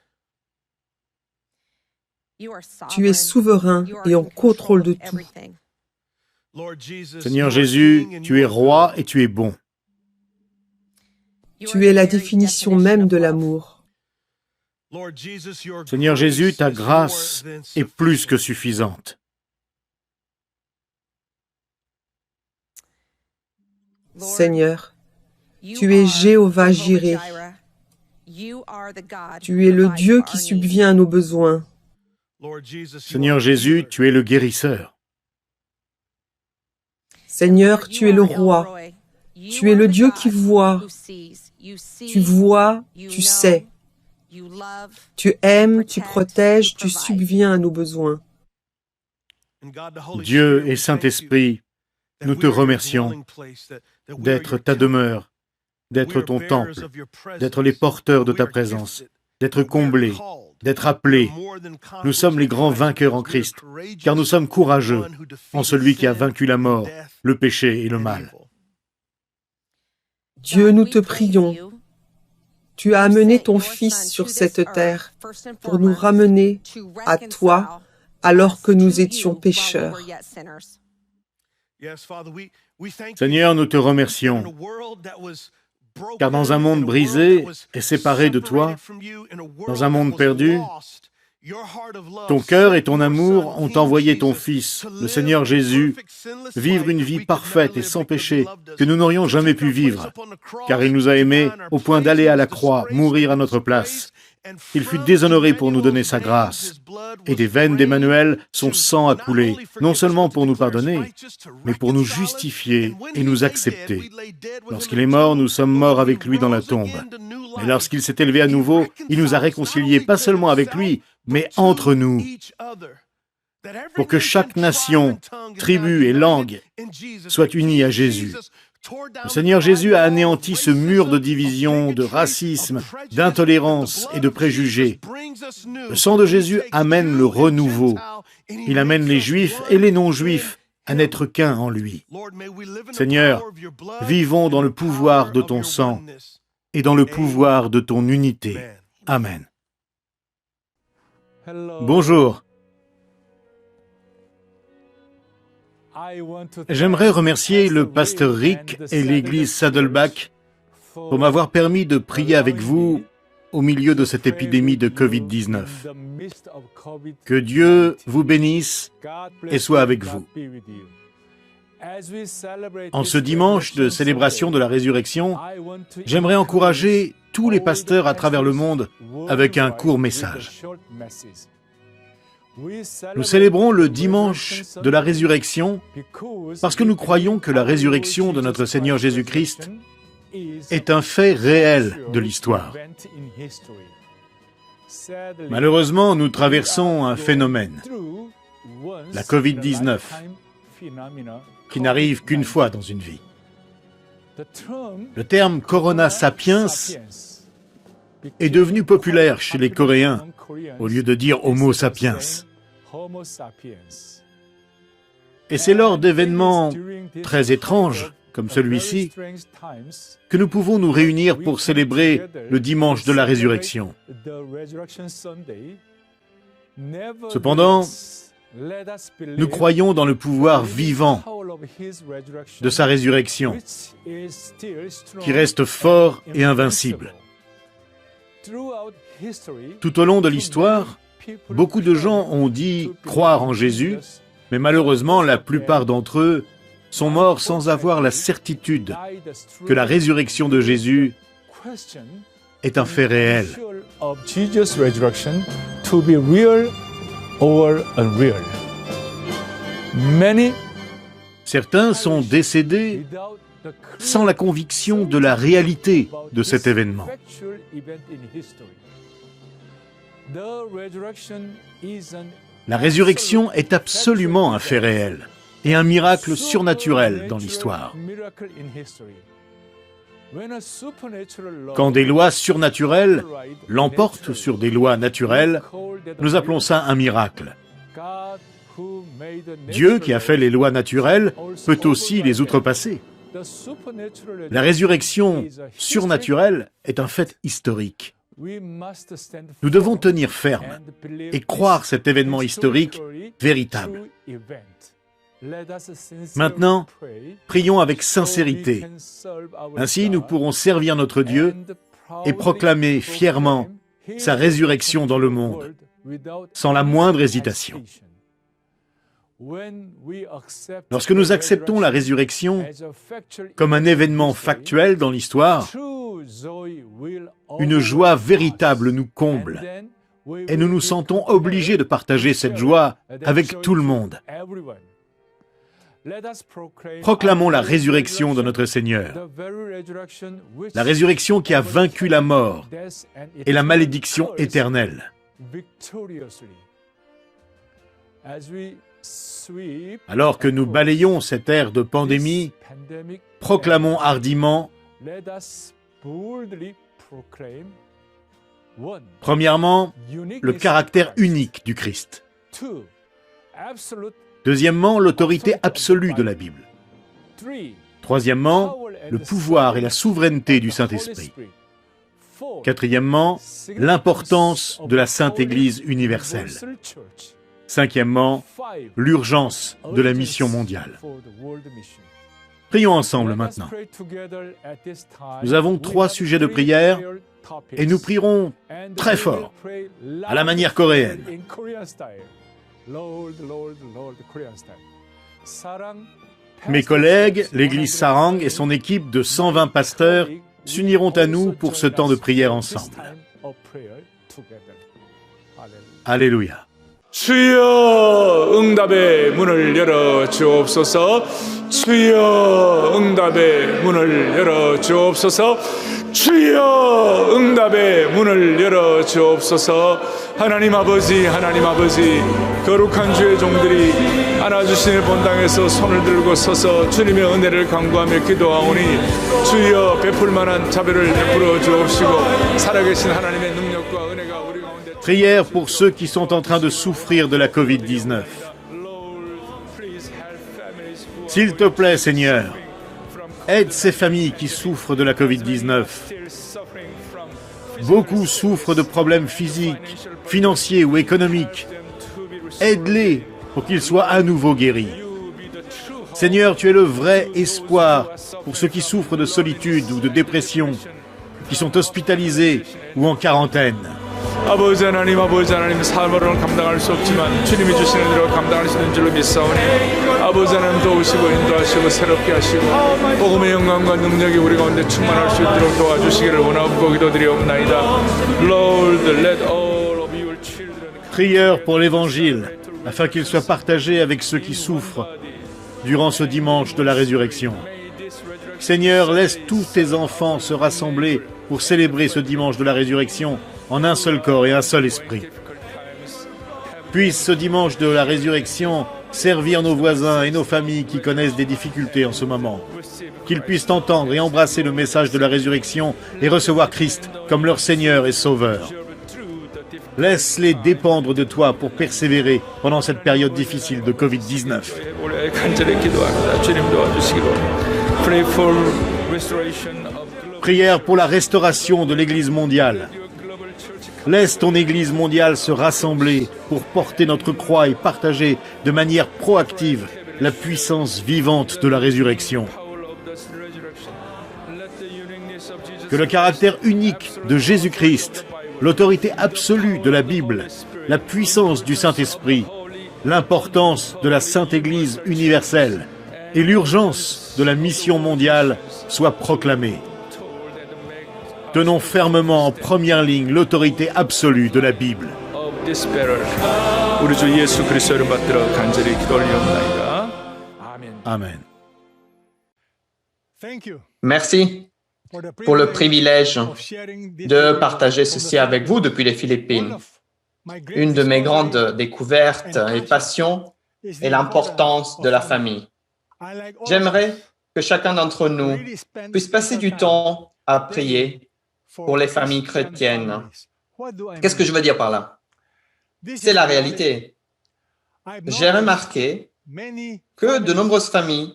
Tu es souverain et en contrôle de tout.
Seigneur Jésus, tu es roi et tu es bon.
Tu es la définition même de l'amour.
Seigneur Jésus, ta grâce est plus que suffisante.
Seigneur, tu es Jéhovah Jireh. Tu es le Dieu qui subvient à nos besoins.
Seigneur Jésus, tu es le guérisseur.
Seigneur, tu es le roi. Tu es le Dieu qui voit. Tu vois, tu sais. Tu aimes, tu protèges, tu subviens à nos besoins.
Dieu et Saint-Esprit, nous te remercions d'être ta demeure, d'être ton temple, d'être les porteurs de ta présence, d'être comblés, d'être appelés. Nous sommes les grands vainqueurs en Christ, car nous sommes courageux en celui qui a vaincu la mort, le péché et le mal.
Dieu, nous te prions. Tu as amené ton Fils sur cette terre pour nous ramener à toi alors que nous étions pécheurs.
Seigneur, nous te remercions, car dans un monde brisé et séparé de toi, dans un monde perdu, ton cœur et ton amour ont envoyé ton Fils, le Seigneur Jésus, vivre une vie parfaite et sans péché que nous n'aurions jamais pu vivre, car il nous a aimés au point d'aller à la croix, mourir à notre place. Il fut déshonoré pour nous donner sa grâce, et des veines d'Emmanuel, son sang a coulé, non seulement pour nous pardonner, mais pour nous justifier et nous accepter. Lorsqu'il est mort, nous sommes morts avec lui dans la tombe. Mais lorsqu'il s'est élevé à nouveau, il nous a réconciliés pas seulement avec lui, mais entre nous, pour que chaque nation, tribu et langue soit unie à Jésus. Le Seigneur Jésus a anéanti ce mur de division, de racisme, d'intolérance et de préjugés. Le sang de Jésus amène le renouveau. Il amène les Juifs et les non-Juifs à n'être qu'un en lui. Seigneur, vivons dans le pouvoir de ton sang et dans le pouvoir de ton unité. Amen. Bonjour. J'aimerais remercier le pasteur Rick et l'église Saddleback pour m'avoir permis de prier avec vous au milieu de cette épidémie de Covid-19. Que Dieu vous bénisse et soit avec vous. En ce dimanche de célébration de la résurrection, j'aimerais encourager tous les pasteurs à travers le monde avec un court message. Nous célébrons le dimanche de la résurrection parce que nous croyons que la résurrection de notre Seigneur Jésus-Christ est un fait réel de l'histoire. Malheureusement, nous traversons un phénomène, la Covid-19, qui n'arrive qu'une fois dans une vie. Le terme Corona Sapiens est devenu populaire chez les Coréens au lieu de dire Homo sapiens. Et c'est lors d'événements très étranges, comme celui-ci, que nous pouvons nous réunir pour célébrer le dimanche de la résurrection. Cependant, nous croyons dans le pouvoir vivant de sa résurrection, qui reste fort et invincible. Tout au long de l'histoire, beaucoup de gens ont dit croire en Jésus, mais malheureusement, la plupart d'entre eux sont morts sans avoir la certitude que la résurrection de Jésus est un fait réel. Certains sont décédés sans la conviction de la réalité de cet événement. La résurrection est absolument un fait réel et un miracle surnaturel dans l'histoire. Quand des lois surnaturelles l'emportent sur des lois naturelles, nous appelons ça un miracle. Dieu, qui a fait les lois naturelles, peut aussi les outrepasser. La résurrection surnaturelle est un fait historique. Nous devons tenir ferme et croire cet événement historique véritable. Maintenant, prions avec sincérité. Ainsi, nous pourrons servir notre Dieu et proclamer fièrement sa résurrection dans le monde, sans la moindre hésitation. Lorsque nous acceptons la résurrection comme un événement factuel dans l'histoire, une joie véritable nous comble et nous nous sentons obligés de partager cette joie avec tout le monde. Proclamons la résurrection de notre Seigneur, la résurrection qui a vaincu la mort et la malédiction éternelle. Alors que nous balayons cette ère de pandémie, proclamons hardiment, premièrement, le caractère unique du Christ. Deuxièmement, l'autorité absolue de la Bible. Troisièmement, le pouvoir et la souveraineté du Saint-Esprit. Quatrièmement, l'importance de la Sainte Église universelle. Cinquièmement, l'urgence de la mission mondiale. Prions ensemble maintenant. Nous avons 3 sujets de prière et nous prierons très fort, à la manière coréenne. Mes collègues, l'église Sarang et son équipe de 120 pasteurs s'uniront à nous pour ce temps de prière ensemble. Alléluia.
주여 응답의 문을 열어 주옵소서. 주여 응답의 문을 열어 주옵소서. 주여 응답의 문을 열어 주옵소서. 하나님 아버지 거룩한 주의 종들이 안아주시는 본당에서 손을 들고 서서 주님의 은혜를 간구하며 기도하오니 주여 베풀 만한 자비를 베풀어 주옵시고 살아계신 하나님의 능력과 은혜가 우리 가운데
Prière pour ceux qui sont en train de souffrir de la Covid-19. S'il te plaît, Seigneur, aide ces familles qui souffrent de la Covid-19. Beaucoup souffrent de problèmes physiques, financiers ou économiques. Aide-les pour qu'ils soient à nouveau guéris. Seigneur, tu es le vrai espoir pour ceux qui souffrent de solitude ou de dépression, qui sont hospitalisés ou en quarantaine.
아버지 하나님 삶으로는 감당할 수 없지만 주님이 주시는 대로 감당할 수 있는 줄로 믿사오니 아버지 하나님 도우시고 인도하시고 새롭게 하시고 복음의 영광과 능력이 우리 가운데 충만할 수 있도록 도와주시기를 원하고 기도드리옵나이다. Lord, let all of your children
Prière pour l'Évangile, afin qu'il soit partagé avec ceux qui souffrent durant ce dimanche de la résurrection. Seigneur, laisse tous tes enfants se rassembler pour célébrer ce dimanche de la résurrection en un seul corps et un seul esprit. Puisse ce dimanche de la résurrection servir nos voisins et nos familles qui connaissent des difficultés en ce moment. Qu'ils puissent entendre et embrasser le message de la résurrection et recevoir Christ comme leur Seigneur et Sauveur. Laisse-les dépendre de toi pour persévérer pendant cette période difficile de Covid-19. Prière pour la restauration de l'Église mondiale. Laisse ton Église mondiale se rassembler pour porter notre croix et partager de manière proactive la puissance vivante de la résurrection. Que le caractère unique de Jésus-Christ, l'autorité absolue de la Bible, la puissance du Saint-Esprit, l'importance de la Sainte Église universelle et l'urgence de la mission mondiale soient proclamés. Tenons fermement en première ligne l'autorité absolue de la Bible. Amen.
Merci pour le privilège de partager ceci avec vous depuis les Philippines. Une de mes grandes découvertes et passions est l'importance de la famille. J'aimerais que chacun d'entre nous puisse passer du temps à prier pour les familles chrétiennes. Qu'est-ce que je veux dire par là? C'est la réalité. J'ai remarqué que de nombreuses familles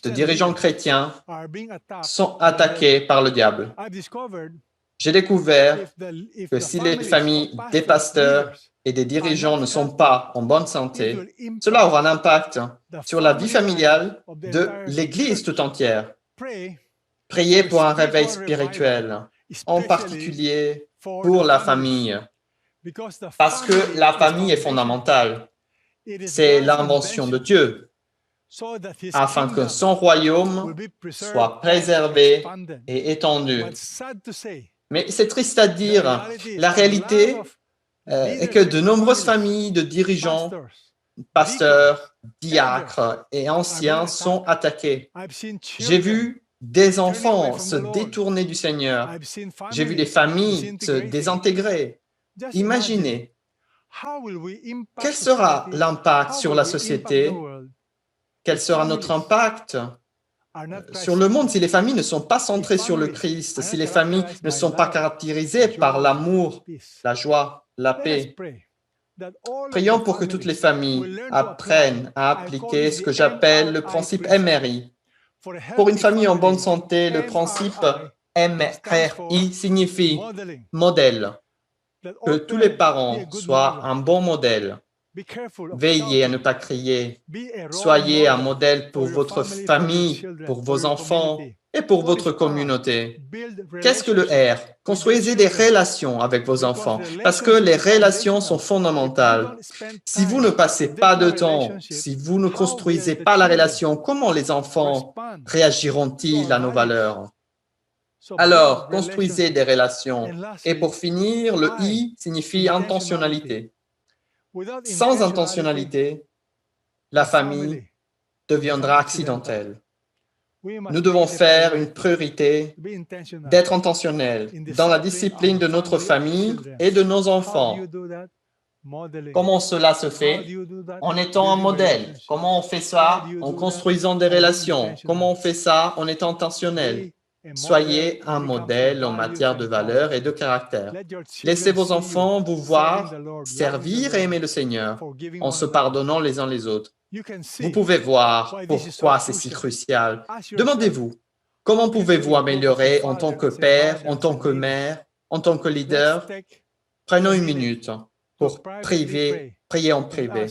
de dirigeants chrétiens sont attaqués par le diable. J'ai découvert que si les familles des pasteurs et des dirigeants ne sont pas en bonne santé, cela aura un impact sur la vie familiale de l'Église tout entière. Priez pour un réveil spirituel, en particulier pour la famille, parce que la famille est fondamentale. C'est l'invention de Dieu, afin que son royaume soit préservé et étendu. Mais c'est triste à dire, la réalité est que de nombreuses familles de dirigeants, pasteurs, diacres et anciens sont attaqués. J'ai vu des enfants se détourner du Seigneur. J'ai vu des familles se désintégrer. Imaginez, quel sera l'impact sur la société? Quel sera notre impact sur le monde si les familles ne sont pas centrées sur le Christ, si les familles ne sont pas caractérisées par l'amour, la joie, la paix? Prions pour que toutes les familles apprennent à appliquer ce que j'appelle le principe MRI. Pour une famille en bonne santé, le principe MRI signifie modèle. Que tous les parents soient un bon modèle. Veillez à ne pas crier. Soyez un modèle pour votre famille, pour vos enfants et pour votre communauté. Qu'est-ce que le R? Construisez des relations avec vos enfants parce que les relations sont fondamentales. Si vous ne passez pas de temps, si vous ne construisez pas la relation, comment les enfants réagiront-ils à nos valeurs? Alors, construisez des relations. Et pour finir, le I signifie intentionnalité. Sans intentionnalité, la famille deviendra accidentelle. Nous devons faire une priorité d'être intentionnels dans la discipline de notre famille et de nos enfants. Comment cela se fait? En étant un modèle. Comment on fait ça? En construisant des relations. Comment on fait ça? En étant intentionnel. Soyez un modèle en matière de valeurs et de caractère. Laissez vos enfants vous voir servir et aimer le Seigneur en se pardonnant les uns les autres. Vous pouvez voir pourquoi c'est si crucial. Demandez-vous, comment pouvez-vous améliorer en tant que père, en tant que mère, en tant que leader? Prenons une minute pour prier en privé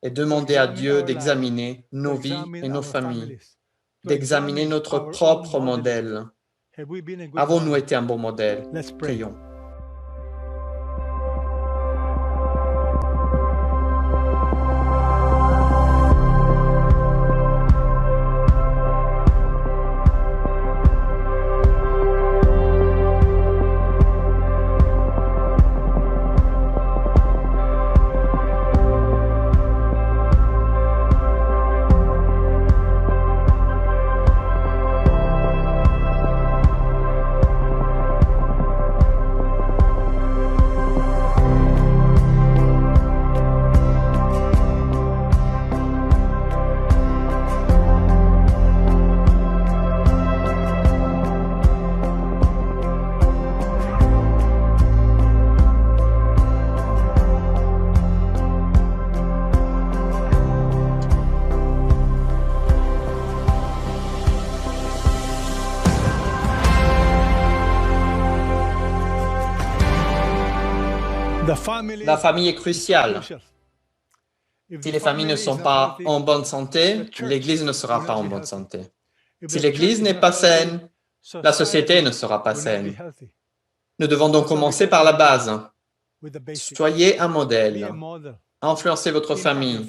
et demander à Dieu d'examiner nos vies et nos familles, d'examiner notre propre modèle. Avons-nous été un bon modèle? Prions. La famille est cruciale. Si les familles ne sont pas en bonne santé, l'Église ne sera pas en bonne santé. Si l'Église n'est pas saine, la société ne sera pas saine. Nous devons donc commencer par la base. Soyez un modèle. Influencez votre famille.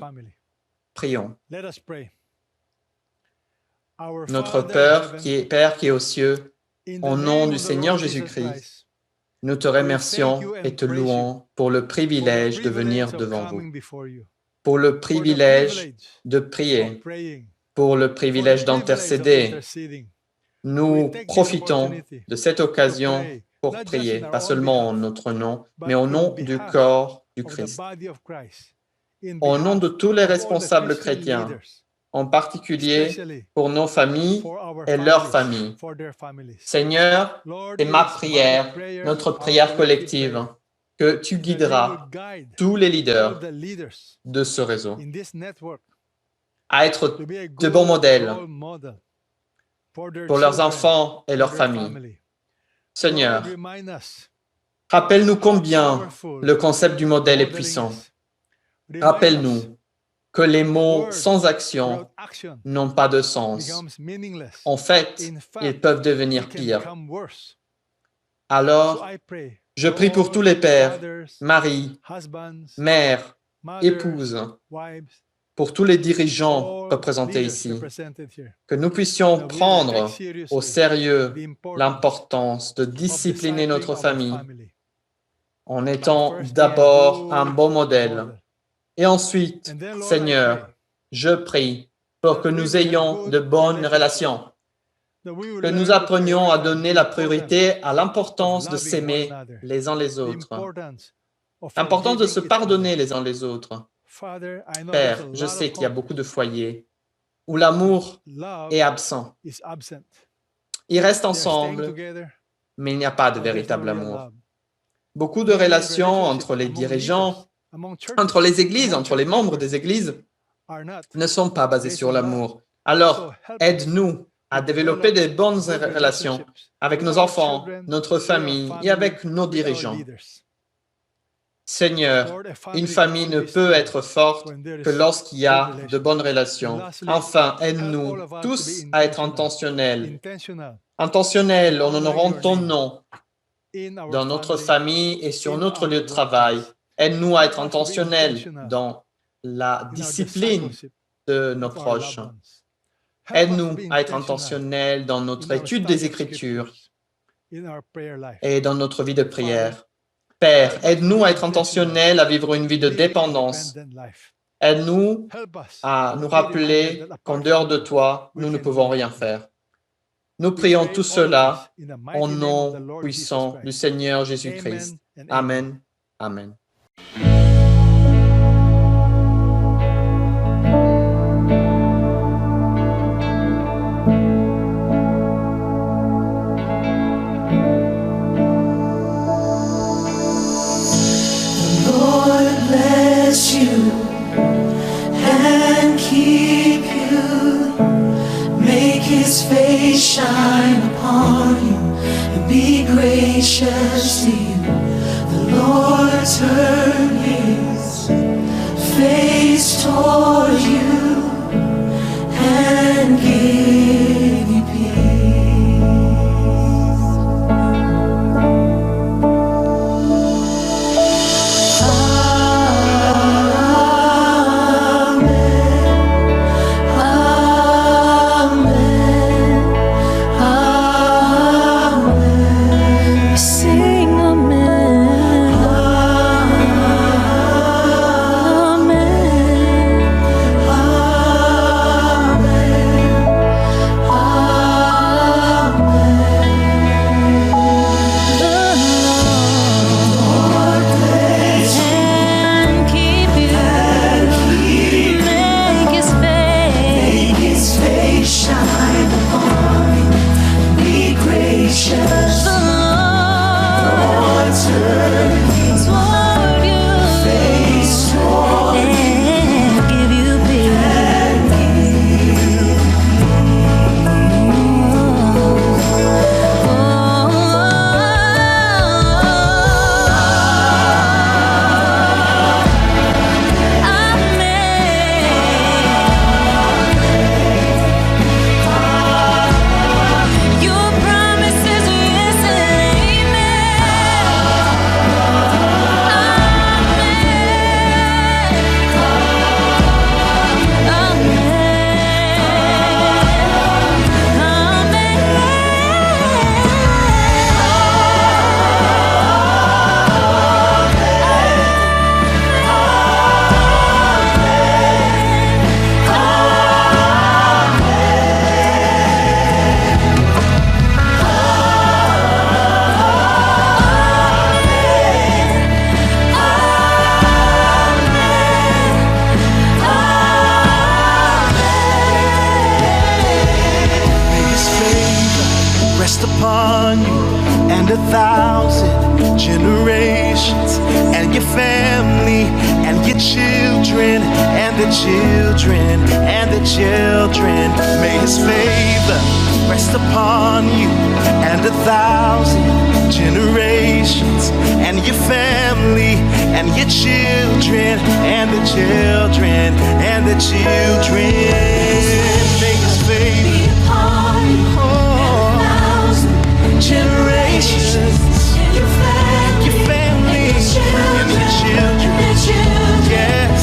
Prions. Notre Père qui est aux cieux, au nom du Seigneur Jésus-Christ, nous te remercions et te louons pour le privilège de venir devant vous, pour le privilège de prier, pour le privilège d'intercéder. Nous profitons de cette occasion pour prier, pas seulement en notre nom, mais au nom du corps du Christ. Au nom de tous les responsables chrétiens, en particulier pour nos familles et leurs familles. Seigneur, c'est ma prière, notre prière collective, que tu guideras tous les leaders de ce réseau à être de bons modèles pour leurs enfants et leurs familles. Seigneur, rappelle-nous combien le concept du modèle est puissant. Rappelle-nous que les mots sans action n'ont pas de sens. En fait, ils peuvent devenir pires. Alors, je prie pour tous les pères, maris, mères, épouses, pour tous les dirigeants représentés ici, que nous puissions prendre au sérieux l'importance de discipliner notre famille en étant d'abord un bon modèle. Et ensuite, Seigneur, je prie pour que nous ayons de bonnes relations, que nous apprenions à donner la priorité à l'importance de s'aimer les uns les autres, l'importance de se pardonner les uns les autres. Père, je sais qu'il y a beaucoup de foyers où l'amour est absent. Ils restent ensemble, mais il n'y a pas de véritable amour. Beaucoup de relations entre les dirigeants, entre les églises, entre les membres des églises, ne sont pas basées sur l'amour. Alors, aide-nous à développer de bonnes relations avec nos enfants, notre famille et avec nos dirigeants. Seigneur, une famille ne peut être forte que lorsqu'il y a de bonnes relations. Enfin, aide-nous tous à être intentionnels. Intentionnels en honorant ton nom dans notre famille et sur notre lieu de travail. Aide-nous à être intentionnels dans la discipline de nos proches. Aide-nous à être intentionnels dans notre étude des Écritures et dans notre vie de prière. Père, aide-nous à être intentionnels à vivre une vie de dépendance. Aide-nous à nous rappeler qu'en dehors de toi, nous ne pouvons rien faire. Nous prions tout cela au nom puissant du Seigneur Jésus-Christ. Amen. Amen.
His face shine upon you and be gracious to you. The Lord turn his face toward you and give you peace.
upon you and 1,000 generations, and your family and your children and the children and the children. May his favor rest upon you and 1,000 generations, and your family and your children and the children and the children. May his favor be upon you and 1,000 generations, your family and your children, and the children. Yeah.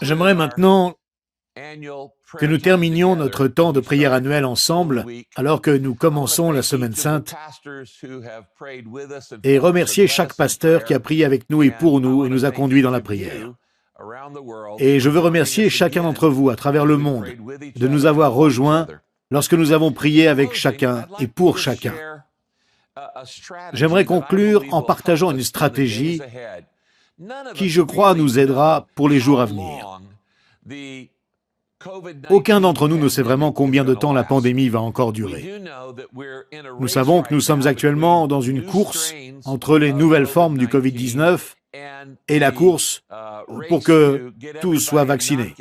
J'aimerais maintenant que nous terminions notre temps de prière annuel ensemble alors que nous commençons la Semaine Sainte et remercier chaque pasteur qui a prié avec nous et pour nous et nous a conduits dans la prière. Et je veux remercier chacun d'entre vous à travers le monde de nous avoir rejoints lorsque nous avons prié avec chacun et pour chacun. J'aimerais conclure en partageant une stratégie qui, je crois, nous aidera pour les jours à venir. Aucun d'entre nous ne sait vraiment combien de temps la pandémie va encore durer. Nous savons que nous sommes actuellement dans une course entre les nouvelles formes du Covid-19 et la course pour que tous soient vaccinés.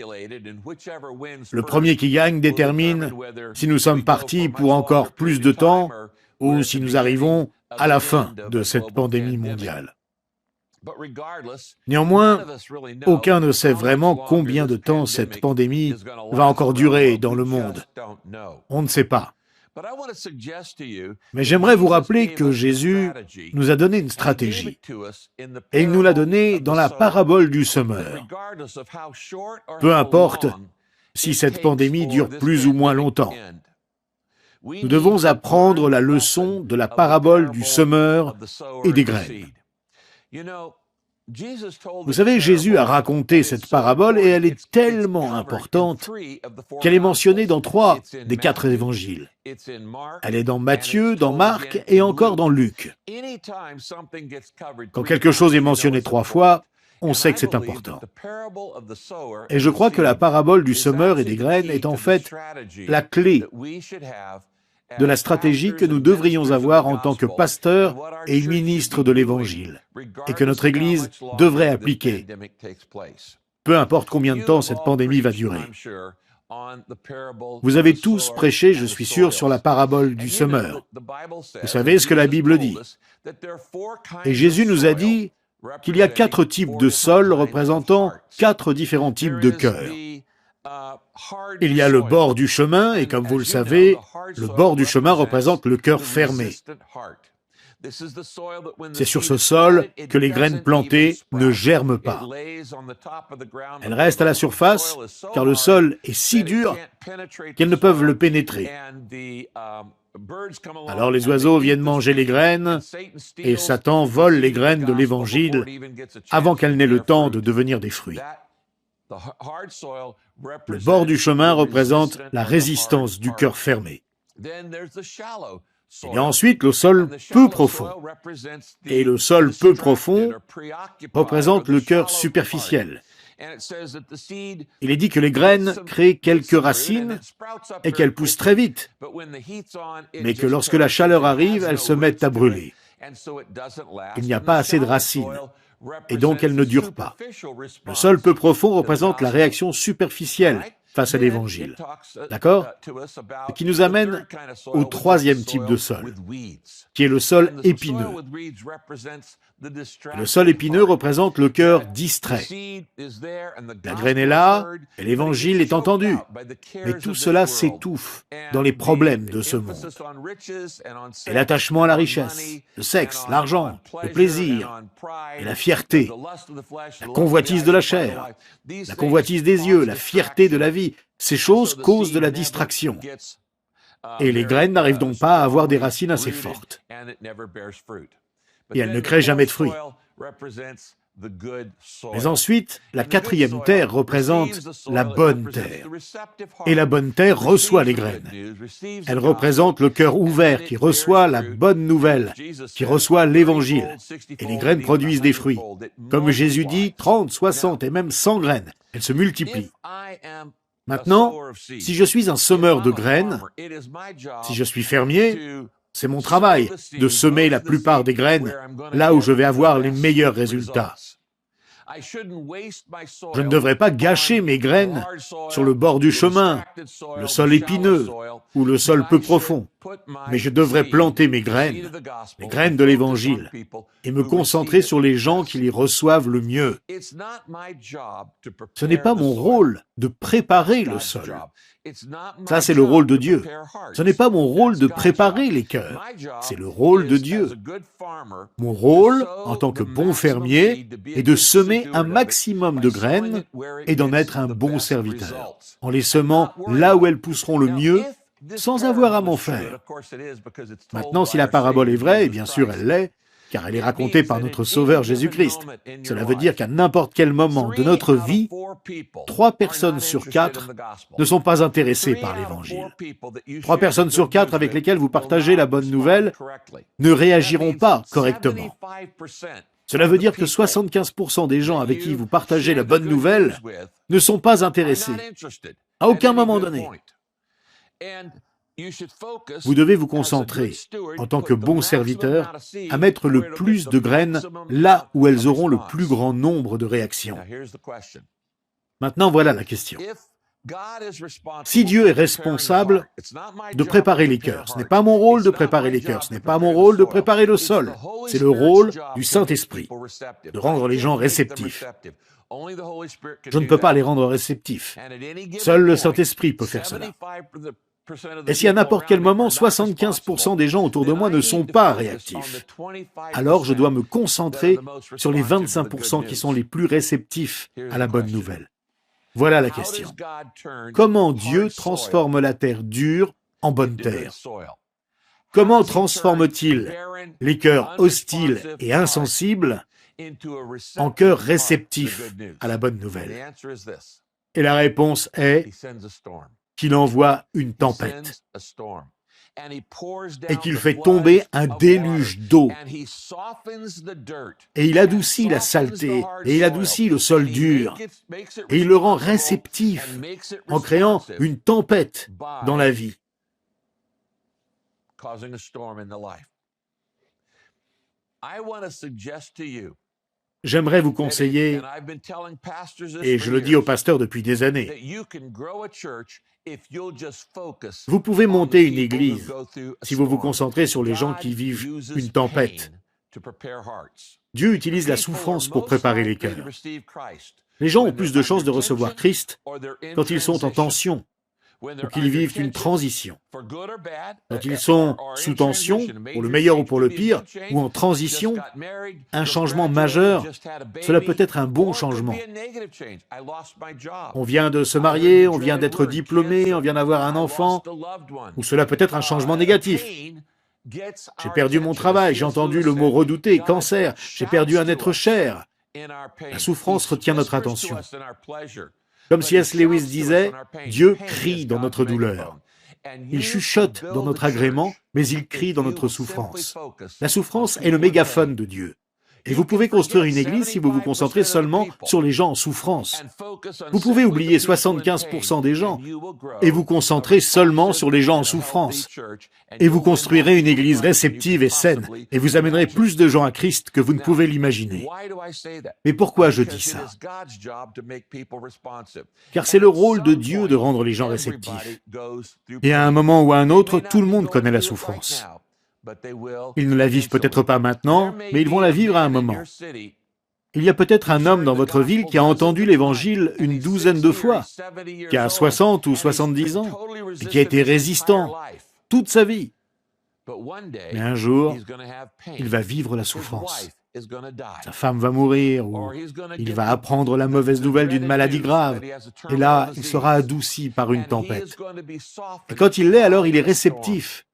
Le premier qui gagne détermine si nous sommes partis pour encore plus de temps ou si nous arrivons à la fin de cette pandémie mondiale. Néanmoins, aucun ne sait vraiment combien de temps cette pandémie va encore durer dans le monde. On ne sait pas. Mais j'aimerais vous rappeler que Jésus nous a donné une stratégie, et il nous l'a donnée dans la parabole du semeur. Peu importe si cette pandémie dure plus ou moins longtemps, nous devons apprendre la leçon de la parabole du semeur et des graines. Vous savez, Jésus a raconté cette parabole et elle est tellement importante qu'elle est mentionnée dans 3 des 4 évangiles. Elle est dans Matthieu, dans Marc et encore dans Luc. Quand quelque chose est mentionné 3 fois, on sait que c'est important. Et je crois que la parabole du semeur et des graines est en fait la clé de la stratégie que nous devrions avoir en tant que pasteurs et ministres de l'Évangile, et que notre Église devrait appliquer, peu importe combien de temps cette pandémie va durer. Vous avez tous prêché, je suis sûr, sur la parabole du semeur. Vous savez ce que la Bible dit. Et Jésus nous a dit qu'il y a 4 types de sols représentant 4 différents types de cœurs. Il y a le bord du chemin, et comme vous le savez, le bord du chemin représente le cœur fermé. C'est sur ce sol que les graines plantées ne germent pas. Elles restent à la surface, car le sol est si dur qu'elles ne peuvent le pénétrer. Alors les oiseaux viennent manger les graines, et Satan vole les graines de l'Évangile avant qu'elles n'aient le temps de devenir des fruits. Le bord du chemin représente la résistance du cœur fermé. Il y a ensuite le sol peu profond. Et le sol peu profond représente le cœur superficiel. Il est dit que les graines créent quelques racines et qu'elles poussent très vite, mais que lorsque la chaleur arrive, elles se mettent à brûler. Il n'y a pas assez de racines, et donc elles ne durent pas. Le sol peu profond représente la réaction superficielle face à l'Évangile. D'accord? Ce qui nous amène au 3e type de sol, qui est le sol épineux. Le sol épineux représente le cœur distrait. La graine est là, et l'Évangile est entendu. Mais tout cela s'étouffe dans les problèmes de ce monde. Et l'attachement à la richesse, le sexe, l'argent, le plaisir, et la fierté, la convoitise de la chair, la convoitise des yeux, la fierté de la vie, ces choses causent de la distraction. Et les graines n'arrivent donc pas à avoir des racines assez fortes. Et elles ne créent jamais de fruits. Mais ensuite, la 4e terre représente la bonne terre. Et la bonne terre reçoit les graines. Elle représente le cœur ouvert qui reçoit la bonne nouvelle, qui reçoit l'Évangile. Et les graines produisent des fruits. Comme Jésus dit, 30, 60 et même 100 graines. Elles se multiplient. Maintenant, si je suis un semeur de graines, si je suis fermier, c'est mon travail de semer la plupart des graines là où je vais avoir les meilleurs résultats. Je ne devrais pas gâcher mes graines sur le bord du chemin, le sol épineux ou le sol peu profond. Mais je devrais planter mes graines de l'Évangile, et me concentrer sur les gens qui les reçoivent le mieux. Ce n'est pas mon rôle de préparer le sol. Ça, c'est le rôle de Dieu. Ce n'est pas mon rôle de préparer les cœurs. C'est le rôle de Dieu. Mon rôle, en tant que bon fermier, est de semer un maximum de graines et d'en être un bon serviteur, en les semant là où elles pousseront le mieux, sans avoir à m'en faire. Maintenant, si la parabole est vraie, et bien sûr elle l'est, car elle est racontée par notre Sauveur Jésus-Christ, cela veut dire qu'à n'importe quel moment de notre vie, 3 personnes sur 4 ne sont pas intéressées par l'Évangile. 3 personnes sur 4 avec lesquelles vous partagez la bonne nouvelle ne réagiront pas correctement. Cela veut dire que 75% des gens avec qui vous partagez la bonne nouvelle ne sont pas intéressés, à aucun moment donné. Vous devez vous concentrer, en tant que bon serviteur, à mettre le plus de graines là où elles auront le plus grand nombre de réactions. Maintenant, voilà la question. Si Dieu est responsable de préparer les cœurs, ce n'est pas mon rôle de préparer les cœurs, ce n'est pas mon rôle de préparer le sol, c'est le rôle du Saint-Esprit, de rendre les gens réceptifs. Je ne peux pas les rendre réceptifs. Seul le Saint-Esprit peut faire cela. Et si à n'importe quel moment, 75% des gens autour de moi ne sont pas réactifs, alors je dois me concentrer sur les 25% qui sont les plus réceptifs à la bonne nouvelle. Voilà la question. Comment Dieu transforme la terre dure en bonne terre? Comment transforme-t-il les cœurs hostiles et insensibles en cœurs réceptifs à la bonne nouvelle? Et la réponse est qu'il envoie une tempête et qu'il fait tomber un déluge d'eau. Et il adoucit la saleté, et il adoucit le sol dur, et il le rend réceptif en créant une tempête dans la vie. J'aimerais vous conseiller, et je le dis aux pasteurs depuis des années, vous pouvez monter une église si vous vous concentrez sur les gens qui vivent une tempête. Dieu utilise la souffrance pour préparer les cœurs. Les gens ont plus de chances de recevoir Christ quand ils sont en tension, ou qu'ils vivent une transition. Quand ils sont sous tension, pour le meilleur ou pour le pire, ou en transition, un changement majeur, cela peut être un bon changement. On vient de se marier, on vient d'être diplômé, on vient d'avoir un enfant, ou cela peut être un changement négatif. J'ai perdu mon travail, j'ai entendu le mot redouté, cancer, j'ai perdu un être cher. La souffrance retient notre attention. Comme C.S. Lewis disait, Dieu crie dans notre douleur. Il chuchote dans notre agrément, mais il crie dans notre souffrance. La souffrance est le mégaphone de Dieu. Et vous pouvez construire une église si vous vous concentrez seulement sur les gens en souffrance. Vous pouvez oublier 75% des gens et vous concentrer seulement sur les gens en souffrance. Et vous construirez une église réceptive et saine et vous amènerez plus de gens à Christ que vous ne pouvez l'imaginer. Mais pourquoi je dis ça? Car c'est le rôle de Dieu de rendre les gens réceptifs. Et à un moment ou à un autre, tout le monde connaît la souffrance. Ils ne la vivent peut-être pas maintenant, mais ils vont la vivre à un moment. Il y a peut-être un homme dans votre ville qui a entendu l'Évangile une douzaine de fois, qui a 60 ou 70 ans, et qui a été résistant toute sa vie. Mais un jour, il va vivre la souffrance. Sa femme va mourir, ou il va apprendre la mauvaise nouvelle d'une maladie grave, et là, il sera adouci par une tempête. Et quand il l'est, alors il est réceptif.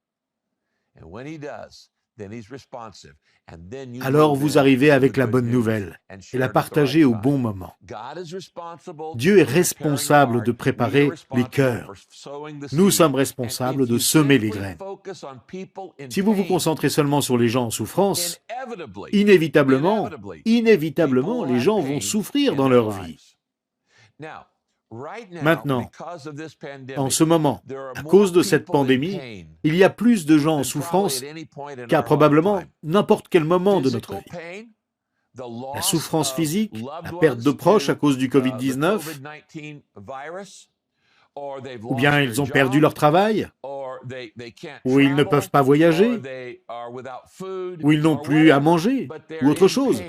Alors vous arrivez avec la bonne nouvelle et la partagez au bon moment. Dieu est responsable de préparer les cœurs. Nous sommes responsables de semer les graines. Si vous vous concentrez seulement sur les gens en souffrance, inévitablement, les gens vont souffrir dans leur vie. Maintenant, en ce moment, à cause de cette pandémie, il y a plus de gens en souffrance qu'à probablement n'importe quel moment de notre vie. La souffrance physique, la perte de proches à cause du Covid-19, ou bien ils ont perdu leur travail, où ils ne peuvent pas voyager, où ils n'ont plus à manger, ou autre chose.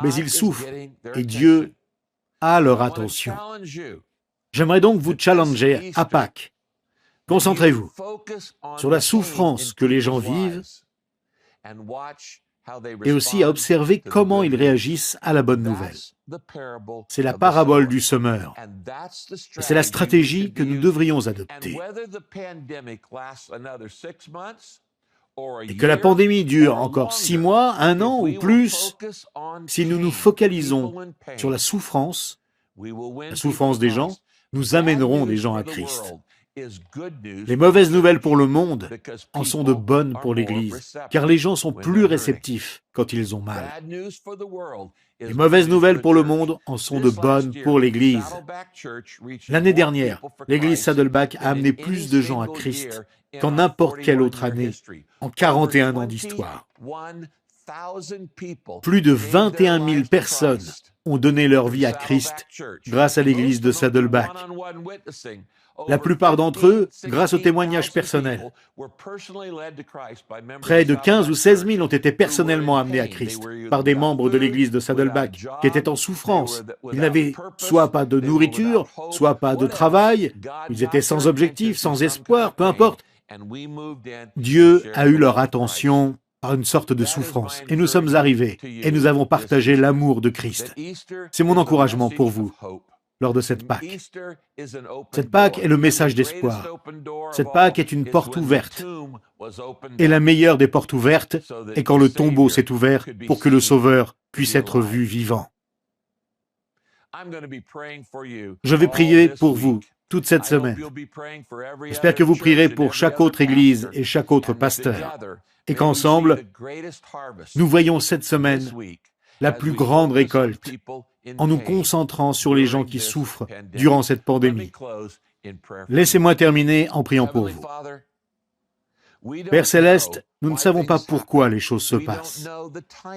Mais ils souffrent, et Dieu a leur attention. J'aimerais donc vous challenger à Pâques. Concentrez-vous sur la souffrance que les gens vivent et aussi à observer comment ils réagissent à la bonne nouvelle. C'est la parabole du semeur. Et c'est la stratégie que nous devrions adopter. Et que la pandémie dure encore 6 mois, 1 an ou plus, si nous nous focalisons sur la souffrance des gens, nous amènerons des gens à Christ. Les mauvaises nouvelles pour le monde en sont de bonnes pour l'Église, car les gens sont plus réceptifs quand ils ont mal. Les mauvaises nouvelles pour le monde en sont de bonnes pour l'Église. L'année dernière, l'Église Saddleback a amené plus de gens à Christ qu'en n'importe quelle autre année, en 41 ans d'histoire. Plus de 21 000 personnes ont donné leur vie à Christ grâce à l'Église de Saddleback. La plupart d'entre eux, grâce au témoignage personnel. Près de 15 ou 16 000 ont été personnellement amenés à Christ par des membres de l'église de Saddleback qui étaient en souffrance. Ils n'avaient soit pas de nourriture, soit pas de travail, ils étaient sans objectif, sans espoir, peu importe. Dieu a eu leur attention par une sorte de souffrance. Et nous sommes arrivés et nous avons partagé l'amour de Christ. C'est mon encouragement pour vous lors de cette Pâque. Cette Pâque est le message d'espoir. Cette Pâque est une porte ouverte. Et la meilleure des portes ouvertes est quand le tombeau s'est ouvert pour que le Sauveur puisse être vu vivant. Je vais prier pour vous toute cette semaine. J'espère que vous prierez pour chaque autre église et chaque autre pasteur. Et qu'ensemble, nous voyons cette semaine la plus grande récolte en nous concentrant sur les gens qui souffrent durant cette pandémie. Laissez-moi terminer en priant pour vous. Père Céleste, nous ne savons pas pourquoi les choses se passent.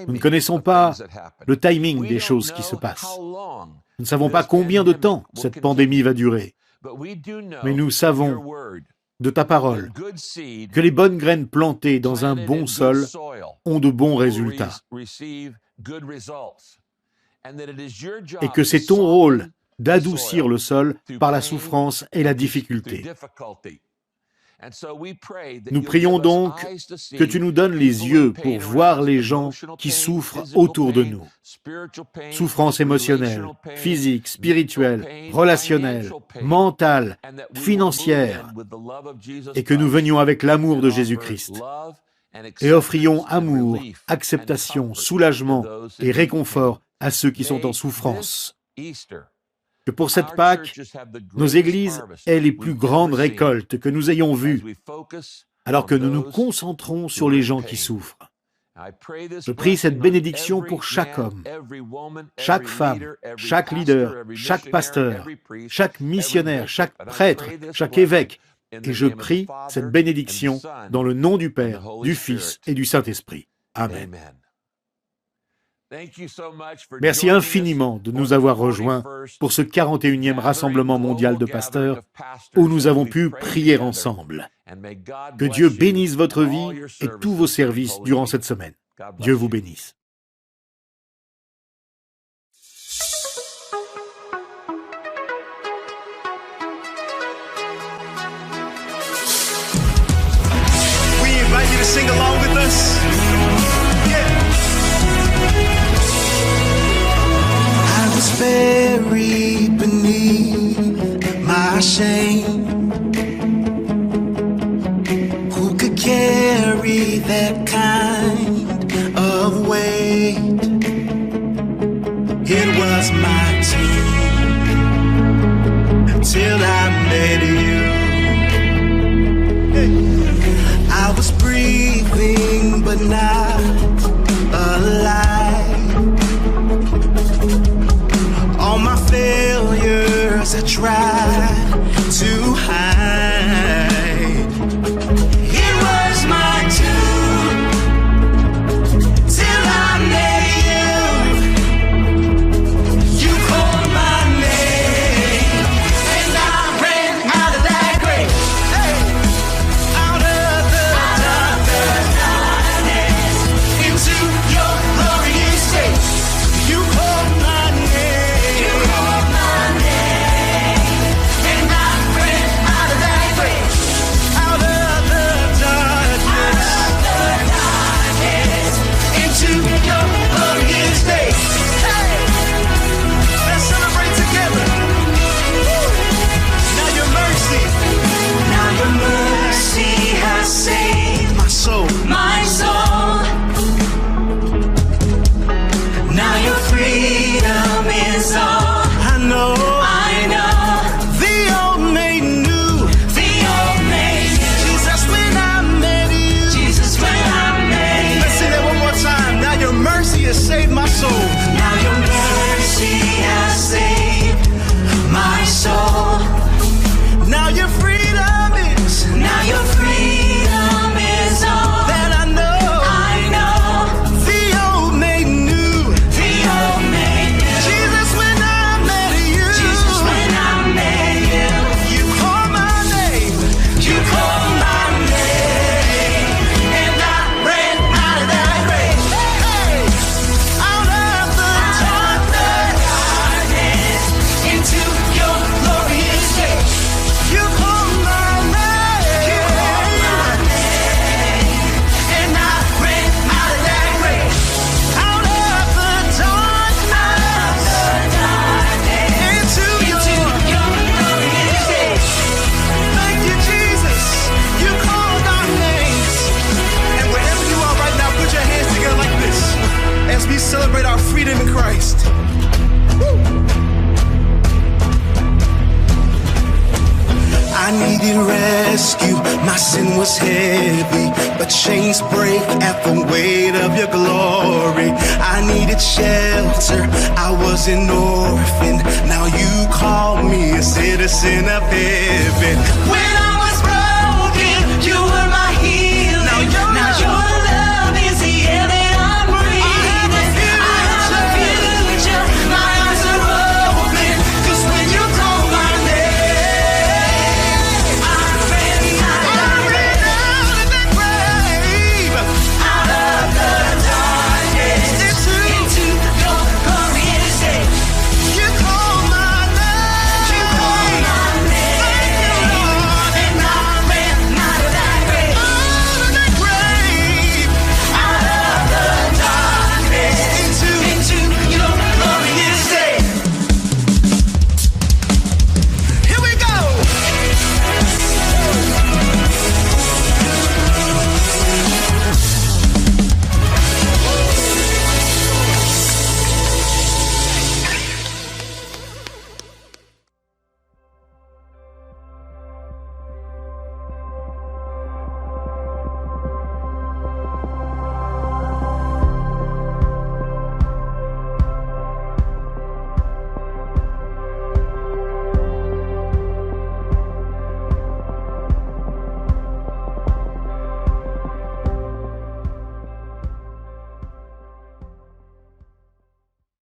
Nous ne connaissons pas le timing des choses qui se passent. Nous ne savons pas combien de temps cette pandémie va durer. Mais nous savons de ta parole que les bonnes graines plantées dans un bon sol ont de bons résultats. Et que c'est ton rôle d'adoucir le sol par la souffrance et la difficulté. Nous prions donc que tu nous donnes les yeux pour voir les gens qui souffrent autour de nous. Souffrance émotionnelle, physique, spirituelle, relationnelle, mentale, financière. Et que nous venions avec l'amour de Jésus-Christ. Et offrions amour, acceptation, soulagement et réconfort à ceux qui sont en souffrance. Que pour cette Pâque, nos églises aient les plus grandes récoltes que nous ayons vues, alors que nous nous concentrons sur les gens qui souffrent. Je prie cette bénédiction pour chaque homme, chaque femme, chaque leader, chaque pasteur, chaque missionnaire, chaque prêtre, chaque évêque, et je prie cette bénédiction dans le nom du Père, du Fils et du Saint-Esprit. Amen. Merci infiniment de nous avoir rejoints pour ce 41e Rassemblement mondial de pasteurs où nous avons pu prier ensemble. Que Dieu bénisse votre vie et tous vos services durant cette semaine. Dieu vous bénisse.
We invite you to sing along with us.
Buried beneath my shame. Who could carry that kind of weight? It was my turn till I met you. I was breathing but not alive. All my failures I tried to hide. It was my turn till I met you. You called my name and I ran out of that grave. Hey. needed rescue, my sin was heavy, but chains break at the weight of your glory. I needed shelter, I was an orphan, now you call me a citizen of heaven.